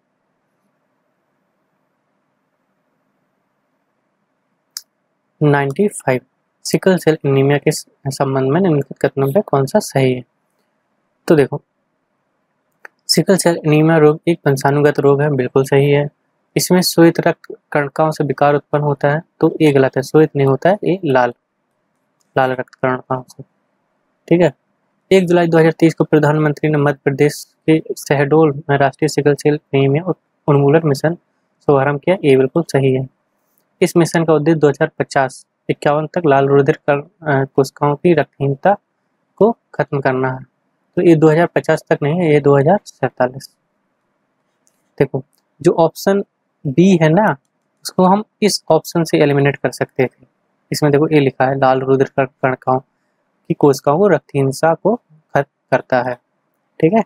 95 सिकल सेल एनीमिया के संबंध में निम्नलिखित कथनों में कौन सा सही है। तो देखो, सिकल सेल एनीमिया रोग एक वंशानुगत रोग है, बिल्कुल सही है। इसमें श्वेत रक्त कणिकाओं से विकार उत्पन्न होता है, तो ये गलत है, श्वेत नहीं होता है, ये लाल रक्त कणिकाओं से। ठीक है, 1 जुलाई 2023 को प्रधानमंत्री ने मध्य प्रदेश के शहडोल में राष्ट्रीय सिकल सेल एनीमिया उन्मूलन मिशन शुभारंभ किया, ये बिल्कुल सही है। इस मिशन का उद्देश्य 2050-51 तक लाल रुधिर कोशिकाओं की रक्तहीनता को खत्म करना है, तो ये 2050 तक नहीं है, ये 2047। देखो, जो ऑप्शन बी है ना, उसको हम इस ऑप्शन से एलिमिनेट कर सकते थे। इसमें देखो ये लिखा है लाल रुधिर कणिकाओं की कोशिकाओं को रक्तहीनता को खत्म करता है। ठीक है,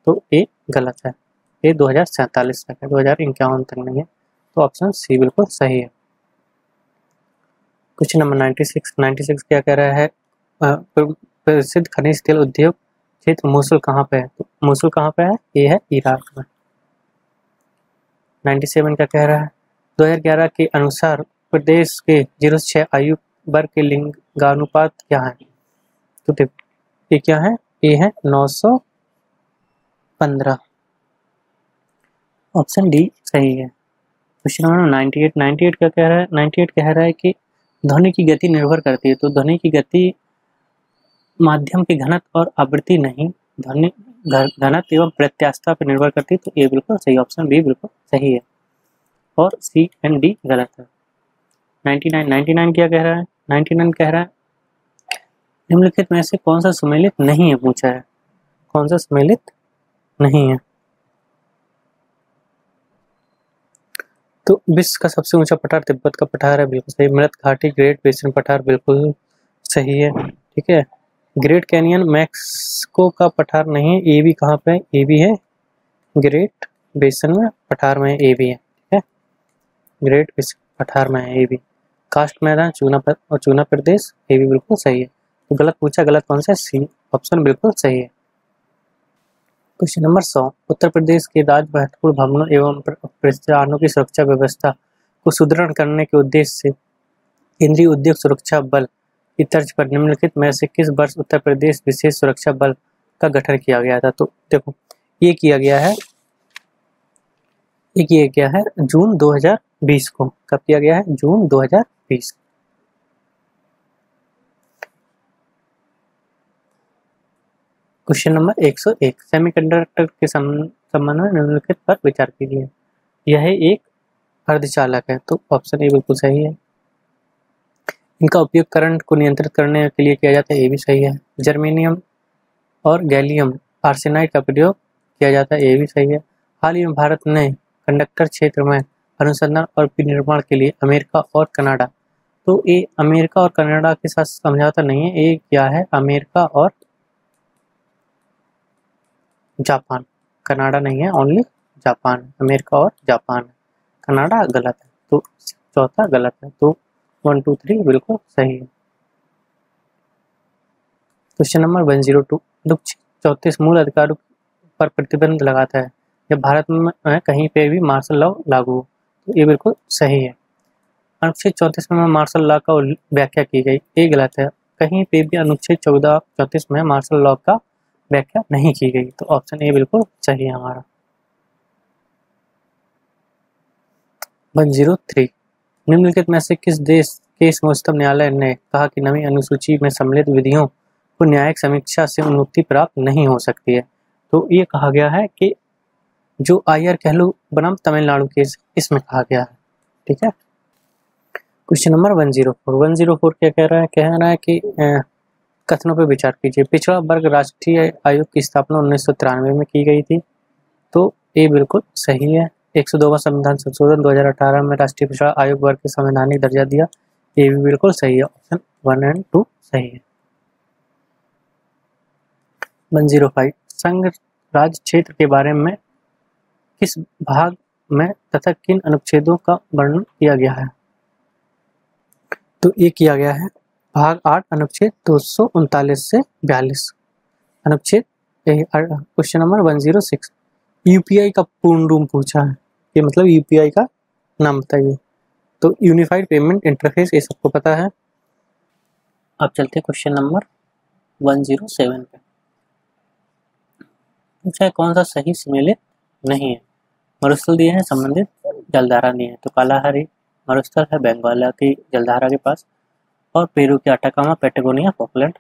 तो ये गलत है, ये 2047 तक है, 2051 तक नहीं है, तो ऑप्शन सी बिल्कुल सही है। क्वेश्चन नंबर 96 क्या कह रहा है, प्रसिद्ध खनिज तेल उद्योग क्षेत्र मोसुल कहाँ पे है। तो मोसुल कहाँ पे है, ये है इराक में। 97 क्या कह रहा है, 2011 के अनुसार प्रदेश के 0 से 6 आयु वर्ग के लिंगानुपात क्या है। तो देखो, ये क्या है, ये है 915, ऑप्शन डी सही है। क्वेश्चन नंबर 98 क्या कह रहा है, 98 कह रहा है कि ध्वनि की गति निर्भर करती है, तो ध्वनि की गति माध्यम के घनत्व और आवृत्ति नहीं, ध्वनि घनत्व एवं प्रत्यास्थता पर निर्भर करती है, तो ये बिल्कुल सही, ऑप्शन बी बिल्कुल सही है, और सी एंड डी गलत है। 99 क्या कह रहा है, 99 कह रहा है निम्नलिखित में से कौन सा सुमेलित नहीं है, पूछा है कौन सा सुमेलित नहीं है। तो विश्व का सबसे ऊंचा पठार तिब्बत का पठार है, बिल्कुल सही। मृत घाटी ग्रेट बेसिन पठार बिल्कुल सही है। ठीक है, ग्रेट कैनियन मैक्सिको का पठार नहीं है, ये भी कहाँ पे है, ये भी है ग्रेट बेसिन में पठार में, ये भी है। ठीक है, ग्रेट बेसिन पठार में है, ये भी। कास्ट मैदान चूना प्रदेश, ये भी बिल्कुल सही है। तो गलत पूछा, गलत कौन सा, सी ऑप्शन बिल्कुल सही है। क्वेश्चन नंबर 100, उत्तर प्रदेश के राज्य महत्वपूर्ण भवनों एवं प्रतिष्ठानों की सुरक्षा व्यवस्था को सुदृढ़ करने के उद्देश्य से केंद्रीय उद्योग सुरक्षा बल की तर्ज पर निम्नलिखित में से किस वर्ष उत्तर प्रदेश विशेष सुरक्षा बल का गठन किया गया था। तो देखो, ये किया गया है जून 2020 को। कब किया गया है, जून 2020। क्वेश्चन नंबर 101, सेमीकंडक्टर के संबंध में निम्नलिखित पर विचार कीजिए। यह एक अर्धचालक है, तो ऑप्शन ए बिल्कुल सही है। इनका उपयोग करंट को नियंत्रित करने के लिए किया जाता है, ये भी सही है। जर्मेनियम और गैलियम आर्सेनाइड का प्रयोग किया जाता है, ये भी सही है। हाल ही में भारत ने कंडक्टर क्षेत्र में अनुसंधान और विनिर्माण के लिए अमेरिका और कनाडा, तो ये अमेरिका और कनाडा के साथ समझौता नहीं है, ये क्या है, अमेरिका और जापान। कनाडा नहीं है, ओनली जापान, अमेरिका और जापान। कनाडा गलत है, तो चौथा गलत है, तो 1 2 3 बिल्कुल सही है। क्वेश्चन नंबर 102, 34 मूल अधिकारों पर प्रतिबंध लगाता है, जब भारत में कहीं पे भी मार्शल लॉ लागू हो। तो ये बिल्कुल सही है। अनुच्छेद 34 में मार्शल लॉ का व्याख्या की गई, ये गलत है। कहीं पे भी अनुच्छेद 34 में मार्शल लॉ का व्याख्या नहीं की गई, तो ऑप्शन ए बिल्कुल सही है हमारा। 103 निम्नलिखित में से किस देश के सर्वोच्च न्यायालय ने कहा कि नवी अनुसूची में सम्मिलित विधियों को न्यायिक समीक्षा से उन्मुक्ति प्राप्त नहीं हो सकती है? तो ये कहा गया है कि जो आयर कहलू बनाम तमिलनाडु केस, इसमें कहा गया है। ठीक है। क्वेश्चन नंबर 104 क्या कह रहा है? कह रहा है कि कथनों पर विचार कीजिए। पिछड़ा वर्ग राष्ट्रीय आयोग की स्थापना 1993 में की गई थी, तो ये बिल्कुल सही है। 102वां संविधान संशोधन 2018 में राष्ट्रीय पिछड़ा आयोग वर्ग के संवैधानिक दर्जा दिया, ये भी बिल्कुल सही है। ऑप्शन 1 और 2 सही है। 105 संघ राज्य क्षेत्र के बारे में किस भाग में तथा किन अनुच्छेदों का वर्णन किया गया है? तो ये किया गया है भाग 8 अनुच्छेद 239 से 42। अनुच्छेद क्वेश्चन नंबर 106 यूपीआई का पूर्ण रूप पूछा है, ये मतलब यूपीआई का नाम बताइए। तो यूनिफाइड पेमेंट इंटरफेस, ये सबको पता है। अब चलते हैं क्वेश्चन नंबर 107 पे। पूछा है कौन सा सही सम्मिलित नहीं है? मरुस्थल दिए हैं, संबंधित जलधारा नहीं है। तो कालाहारी मरुस्थल है बंगाल की जलधारा के पास, और पेरू के अटाकामा, पैटागोनिया, फॉकलैंड,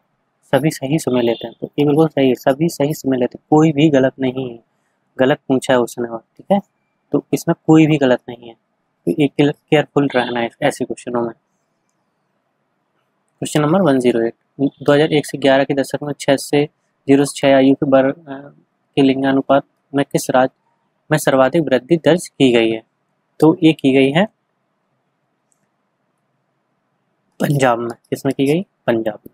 सभी सही सम्मिलित हैं। तो ये बिल्कुल सही है, सभी सही सम्मिलित है, कोई भी गलत नहीं है। गलत पूछा है उसने, और ठीक है, तो इसमें कोई भी गलत नहीं है। तो एक केयरफुल रहना है ऐसे क्वेश्चनों में। क्वेश्चन नंबर 108 2001 से 11 के दशक में 6 से 6 आयु के वर्ग के लिंगानुपात में किस राज्य में सर्वाधिक वृद्धि दर्ज की गई है? तो ये की गई है पंजाब में। किसमें की गई? पंजाब में।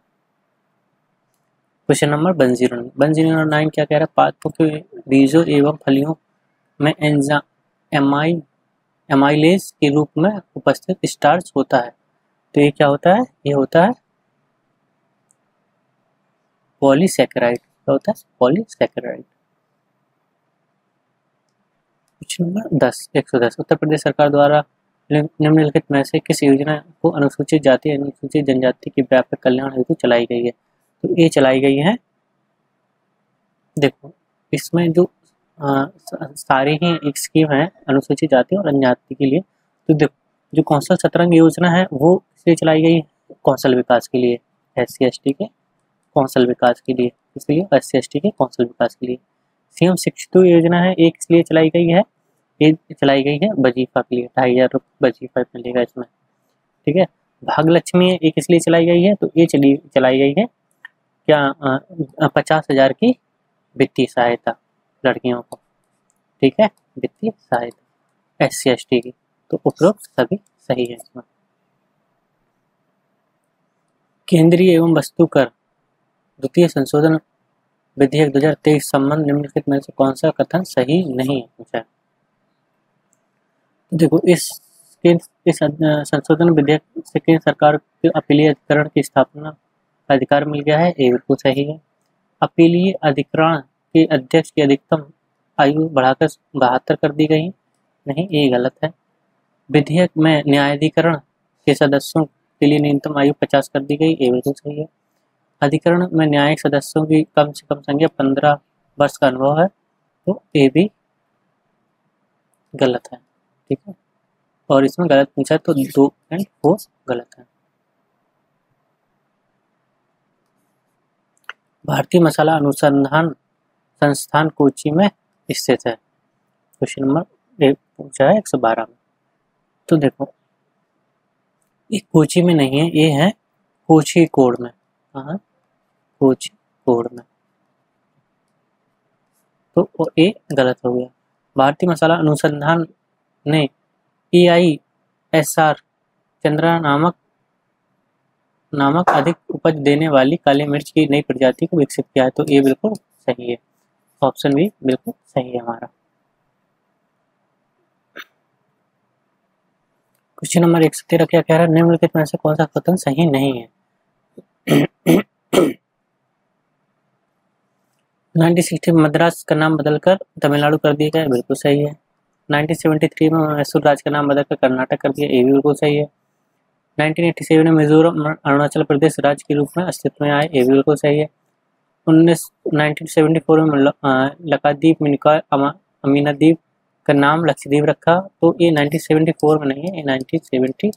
क्वेश्चन नंबर 109 क्या कह रहा है? पादपों के बीजों एवं फलियों में एमाइलेज के रूप में उपस्थित स्टार्च होता है, तो ये क्या होता है? ये होता है पॉलीसैकेराइड। क्या होता है? Polysaccharide. Question number 110 Uttar Pradesh सरकार द्वारा निम्नलिखित में से किस योजना को अनुसूचित जाति अनुसूचित जनजाति के व्यापक कल्याण हेतु चलाई गई है? तो ये चलाई गई है, देखो इसमें जो सारी ही एक स्कीम है अनुसूचित जाति और जनजाति के लिए। तो देखो जो कौशल सतरंग योजना है वो इसलिए चलाई गई है, कौशल विकास के लिए, SC/ST के कौशल विकास के लिए, इसलिए SC/ST के कौशल विकास के लिए। सीएम शिक्षित योजना है, एक इसलिए चलाई गई है, ये चलाई गई है वजीफा के लिए, 2500 वजीफा मिलेगा इसमें। ठीक है। भाग्यलक्ष्मी एक इसलिए चलाई गई है, तो ये चलाई गई है क्या 50,000 की वित्तीय सहायता लड़कियों को। ठीक है, वित्तीय सहायता SC/ST की। तो उपरोक्त सभी सही है इसमें। केंद्रीय एवं वस्तु कर द्वितीय संशोधन विधेयक 2023 संबंध निम्नलिखित में से कौन सा कथन सही नहीं है? देखो इस संशोधन विधेयक से केंद्र सरकार के अपीलीय अधिकरण की स्थापना का अधिकार मिल गया है, ये बिल्कुल सही है। अपीलीय अधिकरण के अध्यक्ष की अधिकतम आयु बढ़ाकर 72 कर दी गई, नहीं ये गलत है। विधेयक में न्यायाधिकरण के सदस्यों के लिए न्यूनतम आयु 50 कर दी गई, ये बिल्कुल सही है। अधिकरण में न्यायिक सदस्यों की कम से कम संख्या 15 वर्ष का अनुभव है, तो ये भी गलत है। ठीक है, और इसमें गलत पूछा तो 2 और 4 गलत है। भारतीय मसाला अनुसंधान संस्थान कोची में स्थित है। क्वेश्चन नंबर 1 पूछा है 112 में। तो देखो ये कोची में नहीं है, ये है कोझिकोड में। हाँ, कोझिकोड में, तो ये गलत हो गया। भारतीय मसाला अनुसंधान ने EISR चंद्रा नामक अधिक उपज देने वाली काली मिर्च की नई प्रजाति को विकसित किया है, तो ये बिल्कुल सही है। ऑप्शन बी बिल्कुल सही है हमारा। क्वेश्चन नंबर 113 क्या कह रहा है? निम्नलिखित में से कौन सा कथन सही नहीं है? 1960 में मद्रास का नाम बदलकर तमिलनाडु कर दिया गया, बिल्कुल सही है। 1973 में मैसूर राज्य का नाम बदलकर कर्नाटक कर दिया, ये भी बिल्कुल सही है। 1987 में मिजोरम अरुणाचल प्रदेश राज्य के रूप में अस्तित्व में आए, ये भी बिल्कुल सही है। 1974 में लक्षद्वीप मिनिकॉय अमीनाद्वीप का नाम लक्षद्वीप रखा, तो ये 1974 में नहीं है, ये 1973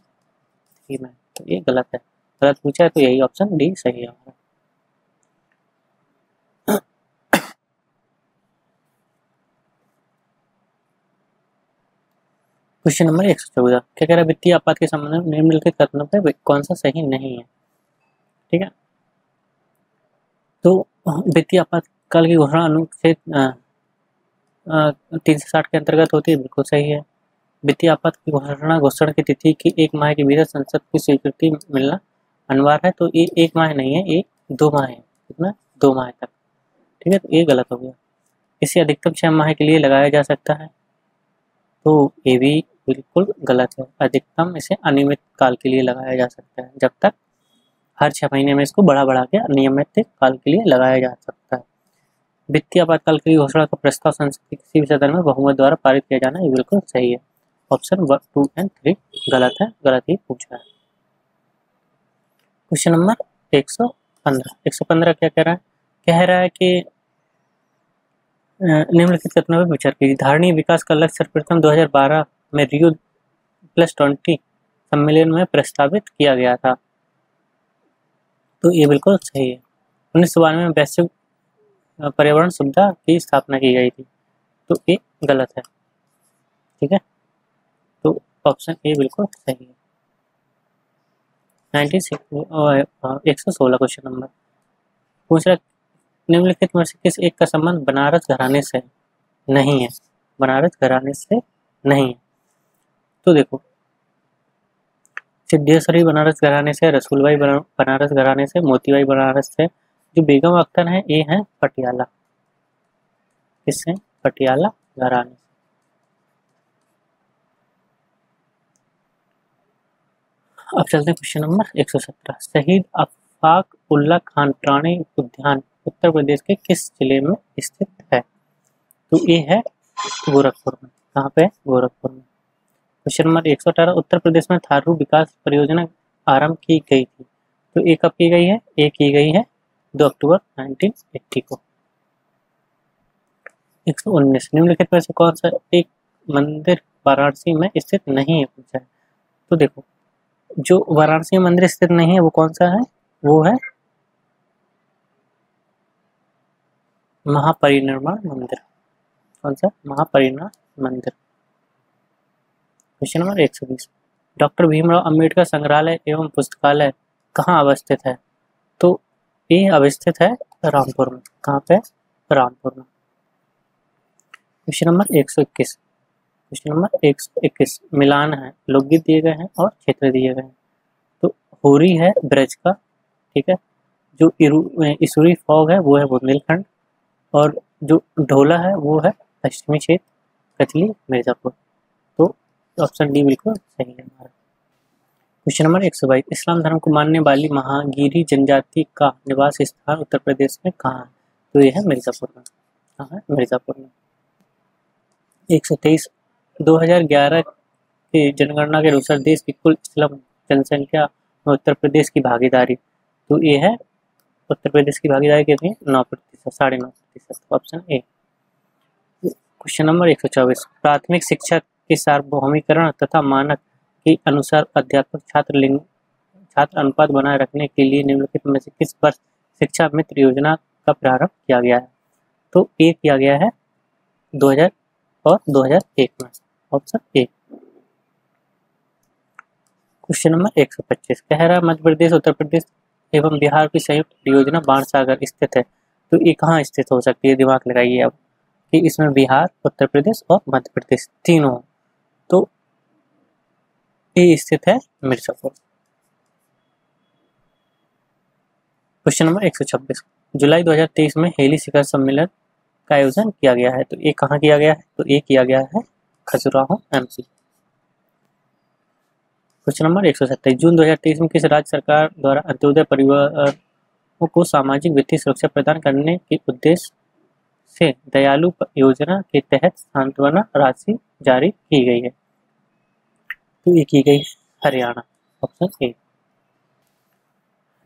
में, तो ये गलत है। गलत पूछा है तो यही ऑप्शन डी सही है हमारा। क्वेश्चन नंबर 114 क्या कह रहा है, वित्तीय आपात के संबंध में निम्नलिखित कथनों पर कौन सा सही नहीं है। ठीक है, तो वित्तीय आपातकाल की घोषणा अनुच्छेद 360 के अंतर्गत होती है, बिल्कुल सही है। वित्तीय आपात की घोषणा की तिथि की 1 माह के भीतर संसद की स्वीकृति मिलना अनिवार्य है, तो ये 1 माह नहीं है, ये 2 माह है। कितना? 2 माह तक। ठीक है, तो ये गलत हो गया। इसे अधिकतम 6 माह के लिए लगाया जा सकता है, तो ये भी बिल्कुल गलत है। अधिकतम इसे अनियमित काल के लिए लगाया जा सकता है, जब तक हर 6 महीने में इसको बढ़ा के अनियमित काल के लिए लगाया जा सकता है। वित्तीय आपातकाल की घोषणा का प्रस्ताव संसद के किसी भी सदन में बहुमत द्वारा पारित किया जाना, ये बिल्कुल सही है। ऑप्शन 2 एंड 3 गलत है, गलत ही पूछा है। क्वेश्चन नंबर 115 क्या कह रहा है? कह रहा है कि निम्नलिखित कथनों पर विचार कीजिए। धारणीय विकास का लक्ष्य सर्वप्रथम 2012 में रियो +20 सम्मेलन में प्रस्तावित किया गया था, तो ये बिल्कुल सही है। 1992 में वैश्विक पर्यावरण सुविधा की स्थापना की गई थी, तो ये गलत है। ठीक है, तो ऑप्शन ए बिल्कुल सही है। 116 क्वेश्चन नंबर पूछ रहा, निम्नलिखित में से किस एक का संबंध बनारस घराने से नहीं है? बनारस घराने से नहीं है, तो देखो, सिद्धेश्वरी बनारस घराने से, रसूलबाई बनारस घराने से, मोतीबाई बनारस से। जो बेगम अख्तर है ये है पटियाला, इससे पटियाला घराने से। अब चलते हैं क्वेश्चन नंबर 117। शहीद अफाक उल्ला खान प्राणी उद्यान उत्तर प्रदेश के किस जिले में स्थित है? तो ये है गोरखपुर में। कहाँ पे? गोरखपुर में। Question number 118। उत्तर प्रदेश में थारू विकास परियोजना आरंभ की गई थी, तो ये कब की गई है? ये की गई है 2 अक्टूबर 1980 को। 119। निम्नलिखित में से कौन सा एक मंदिर वाराणसी में स्थित नहीं है पूछा है? तो देखो, जो वाराणसी में मंदिर स्थित नहीं है वो कौन सा है? वो है महापरिनिर्वाण मंदिर। कौन सा? महापरिनिर्वाण मंदिर। Question number 120। Doctor Bhimrao Ambedkar संग्रहालय एवं पुस्तकालय कहाँ अवस्थित है? तो ये अवस्थित है रामपुर में। कहाँ पे? रामपुर में। Question number 121। क्वेश्चन नंबर 121 मिलान है, लोकगीत दिए गए हैं और क्षेत्र दिए गए हैं। तो होरी है ब्रज का, ठीक है। जो इसूरी फॉग है वो है बुंदेलखंड, और जो ढोला है वो है पश्चिमी क्षेत्र कचली मिर्जापुर। तो ऑप्शन डी बिल्कुल सही है हमारा। Question number 122। इस्लाम धर्म को मानने वाली महागिरी जनजाति का निवास स्थान उत्तर प्रदेश में कहाँ है? तो ये है मिर्जापुर में। कहाँ है? मिर्जापुर में। 123। 2011 की जनगणना के अनुसार देश की कुल इस्लाम जनसंख्या में उत्तर प्रदेश की भागीदारी, तो ये है उत्तर प्रदेश की भागीदारी कितनी है? 9%, 9.5%। Option A. Question number 124। प्राथमिक शिक्षा के सार्वभौमिकरण तथा मानक के अनुसार अध्यापक छात्र अनुपात बनाए रखने के लिए निम्नलिखित में से किस वर्ष शिक्षा मित्र योजना का प्रारंभ किया गया है? तो ये किया गया है 2000 और 2001 में। Option A. क्वेश्चन नंबर 125 कह रहा है मध्य प्रदेश, उत्तर प्रदेश एवं बिहार की संयुक्त परियोजना बाणसागर स्थित है, तो ये कहाँ स्थित हो सकती है? दिमाग लगाइए अब कि इसमें बिहार, उत्तर प्रदेश और मध्य प्रदेश तीनों, तो ये स्थित है मिर्जापुर। Question number 126। जुलाई 2023 में हेली शिखर सम्मेलन का आयोजन किया गया है, तो ये कहाँ किया गया है? तो ये किया गया है खजुराहो एमपी। Question number 127। जून 2023 में किस राज्य सरकार द्वारा अंत्योदय परिवारों को सामाजिक वित्तीय सुरक्षा प्रदान करने के उद्देश्य से दयालु योजना के तहत सांत्वना राशि जारी की गई है? तो ये की गई हरियाणा, ऑप्शन ए।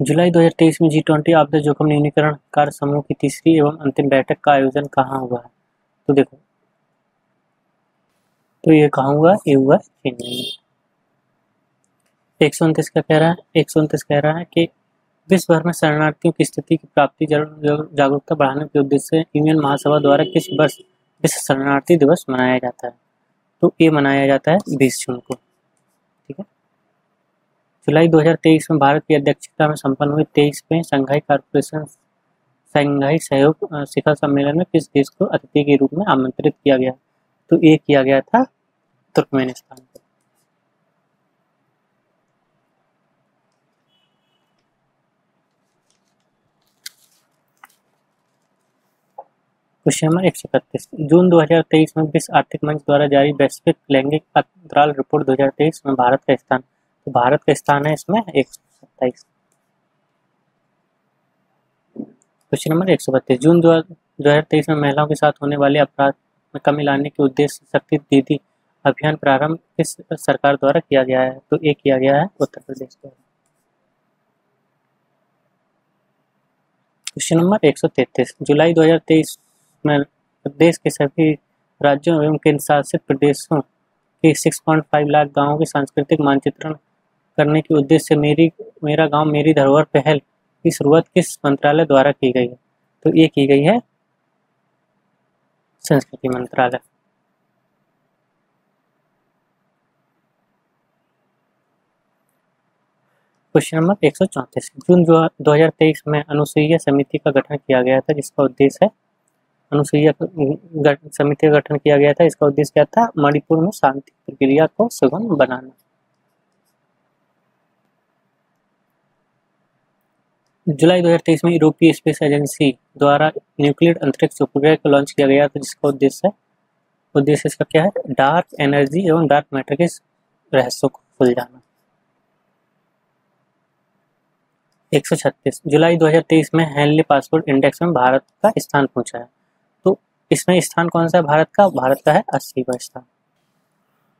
जुलाई 2023 में G20 आपदा जोखिम न्यूनीकरण कार्य समूह की तीसरी एवं अंतिम बैठक का आयोजन कहाँ हुआ है? तो देखो, तो ये कहाँ हुआ? ये हुआ चेन्नई में। 129 क्या कह रहा है? 129 कह रहा है कि विश्व भर में शरणार्थियों की स्थिति की प्राप्ति जागरूकता बढ़ाने के उद्देश्य से यूएन महासभा द्वारा किस वर्ष विश्व शरणार्थी दिवस मनाया जाता है? तो ये मनाया जाता है 20 जून को। ठीक है। जुलाई 2023 में भारत की अध्यक्षता में संपन्न हुए 23वें शंघाई सहयोग शिखर सम्मेलन में किस देश को अतिथि के रूप में आमंत्रित किया गया? तो ये किया गया था तुर्कमेनिस्तान को। क्वेश्चन नंबर 131, जून 2023 में विश्व आर्थिक मंच द्वारा जारी वैश्विक लैंगिक अंतराल रिपोर्ट 2023 में भारत का स्थान? तो भारत का स्थान है इसमें 127। क्वेश्चन नंबर 132, जून 2023 में महिलाओं के साथ होने वाले अपराध में कमी लाने के उद्देश्य से शक्ति दीदी अभियान प्रारंभ किस सरकार द्वारा किया गया है? तो ये किया गया है उत्तर प्रदेश द्वारा। क्वेश्चन नंबर 133, जुलाई 2023 में देश के सभी राज्यों एवं केंद्र शासित प्रदेशों के 6.5 लाख गाँवों के सांस्कृतिक मानचित्रण करने के उद्देश्य से मेरा गांव मेरी धरोहर पहल की शुरुआत किस मंत्रालय द्वारा की गई है? तो ये की गई है संस्कृति मंत्रालय। क्वेश्चन नंबर 134, जून 2023 में अनुसूया समिति का गठन किया गया था जिसका उद्देश्य है अनुसूया समिति का गठन किया गया था, इसका उद्देश्य क्या था? मणिपुर में शांति प्रक्रिया को सुगम बनाना। जुलाई 2023 में यूरोपीय स्पेस एजेंसी द्वारा न्यूक्लियर अंतरिक्ष उपग्रह को लॉन्च किया गया था जिसका उद्देश्य इसका क्या है? डार्क एनर्जी एवं डार्क मैटर के रहस्यों को सुलझाना। 136, जुलाई 2023 में हेनली पासपोर्ट इंडेक्स में भारत का स्थान पहुंचा है, तो इसमें स्थान कौन सा है भारत का? भारत का है 80वां स्थान।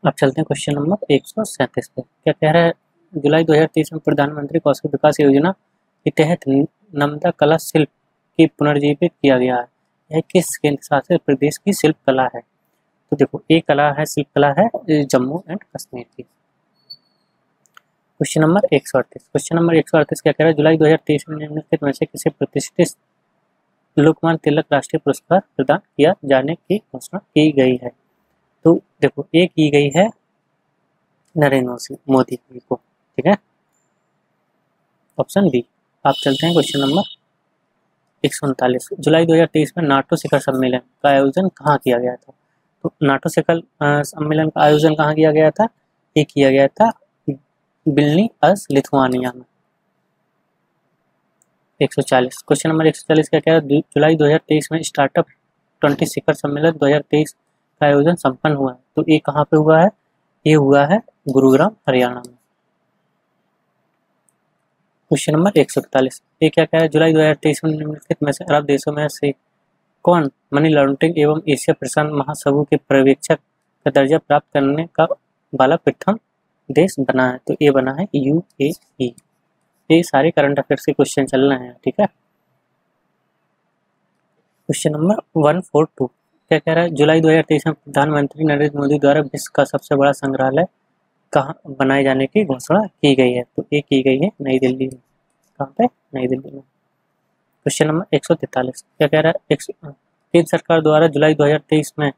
अब चलते हैं क्वेश्चन नंबर 137 पे। क्या कह रहा है? जुलाई 2023 में प्रधानमंत्री कौशल विकास योजना के तहत नमदा कला शिल्प की पुनर्जीवित किया गया है, यह किस केंद्र शासित प्रदेश की शिल्प कला है? तो देखो, एक कला है, शिल्प कला है जम्मू एंड कश्मीर की। क्वेश्चन नंबर 138, क्वेश्चन नंबर 138 क्या कह रहा है? जुलाई 2023 में निम्नलिखित में से किसे प्रतिष्ठित लोकमान्य तिलक राष्ट्रीय पुरस्कार प्रदान किया जाने की घोषणा की गई है? तो देखो, ये की गई है नरेंद्र मोदी जी को। ठीक है, ऑप्शन बी। आप चलते हैं क्वेश्चन नंबर 139, जुलाई 2023 में नाटो शिखर सम्मेलन का आयोजन कहाँ किया गया था? तो नाटो शिखर सम्मेलन का आयोजन कहाँ किया गया था? ये किया गया था विल्नियस लिथुआनिया में। 140, क्वेश्चन नंबर 140 क्या कह रहा है? जुलाई 2023 में स्टार्टअप 20 शिखर सम्मेलन 2023 का आयोजन संपन्न हुआ है, तो ये कहाँ पे हुआ है? ये हुआ है गुरुग्राम हरियाणा में। क्वेश्चन नंबर 141, ये क्या कह रहा है? जुलाई 2023 में निम्नलिखित में से अरब देशों में से कौन मनी लॉन्ड्रिंग एवं एशिया प्रशांत महासभा के पर्यवेक्षक का दर्जा प्राप्त करने का वाला प्रथम देश बना है? तो ये बना है UAE। ये सारे करंट अफेयर्स के क्वेश्चन चल रहे हैं। ठीक है, क्वेश्चन नंबर 142 क्या कह रहा है? जुलाई 2023 में प्रधानमंत्री नरेंद्र मोदी द्वारा विश्व का सबसे बड़ा संग्रहालय कहाँ बनाए जाने की घोषणा की गई है? तो ये की गई है नई दिल्ली में। कहाँ पे? नई दिल्ली में। क्वेश्चन नंबर 143 क्या कह रहा है? केंद्र सरकार द्वारा जुलाई 2023 में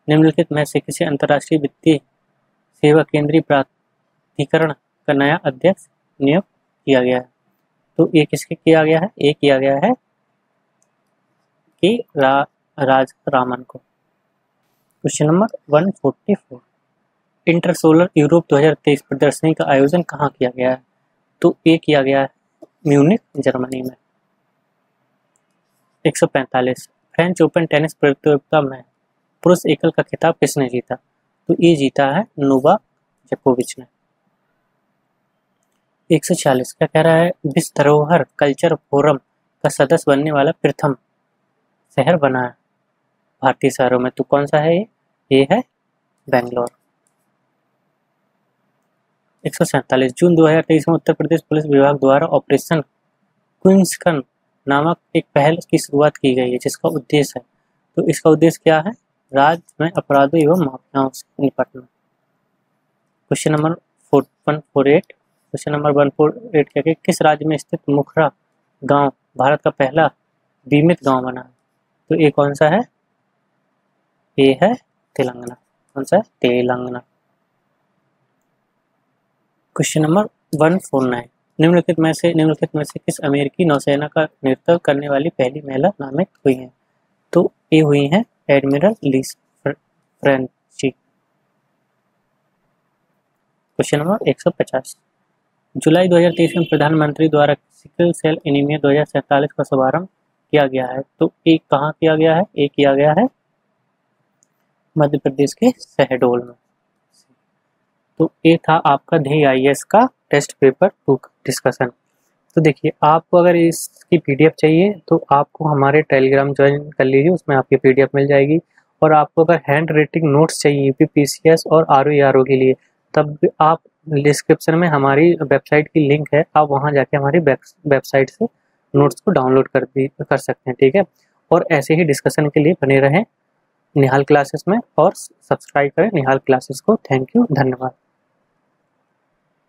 निम्नलिखित में से किसी अंतर्राष्ट्रीय वित्तीय सेवा केंद्रीय प्राधिकरण का नया अध्यक्ष नियुक्त किया गया है? तो ये किसके किया गया है? ये किया गया है कि राज रामन को। क्वेश्चन नंबर 144, इंटरसोलर यूरोप 2023 प्रदर्शनी का आयोजन कहाँ किया गया है? तो ये किया गया है म्यूनिख जर्मनी में। 145, फ्रेंच ओपन टेनिस प्रतियोगिता में पुरुष एकल का खिताब किसने जीता? तो ये जीता है नोवाक जोकोविच ने। 146 क्या कह रहा है? विश्व धरोहर कल्चर फोरम का सदस्य बनने वाला प्रथम शहर बना है? भारतीय शहरों में, तो कौन सा है ये है बेंगलोर। 147 जून 2023 में उत्तर प्रदेश पुलिस विभाग द्वारा ऑपरेशन क्वींसकन नामक एक पहल की शुरुआत की गई है, जिसका उद्देश्य है, तो इसका उद्देश्य क्या है, राज्य में अपराधों एवं माफियाओं से निपटना। क्वेश्चन नंबर 148 क्या है, किस राज्य में स्थित मुखरा गांव भारत का पहला बीमित गांव बना है, तो ये कौन सा है, ये है तेलंगाना। कौन सा है, तेलंगाना। क्वेश्चन नंबर 149 निम्नलिखित में से किस अमेरिकी नौसेना का नेतृत्व करने वाली पहली महिला नामित हुई है, तो ये हुई हैं एडमिरल लिसा फ्रेंची। क्वेश्चन नंबर 150 जुलाई 2023 में प्रधानमंत्री द्वारा सिकल सेल एनीमिया 2047 का शुभारंभ किया गया है, तो ये कहाँ किया गया है, ये किया गया है मध्य प्रदेश के शहडोल में। तो ये था आपका ध्येय IAS का टेस्ट पेपर 2 का डिस्कशन। तो देखिए, आपको अगर इसकी PDF चाहिए तो आपको हमारे टेलीग्राम ज्वाइन कर लीजिए, उसमें आपकी PDF मिल जाएगी। और आपको अगर हैंड राइटिंग नोट्स चाहिए UPPCS और RO के लिए, तब आप डिस्क्रिप्शन में हमारी वेबसाइट की लिंक है, आप वहां जाके हमारी वेबसाइट से नोट्स को डाउनलोड कर सकते हैं, ठीक है। और ऐसे ही डिस्कशन के लिए बने रहें निहाल क्लासेस में और सब्सक्राइब करें निहाल क्लासेस को। थैंक यू, धन्यवाद।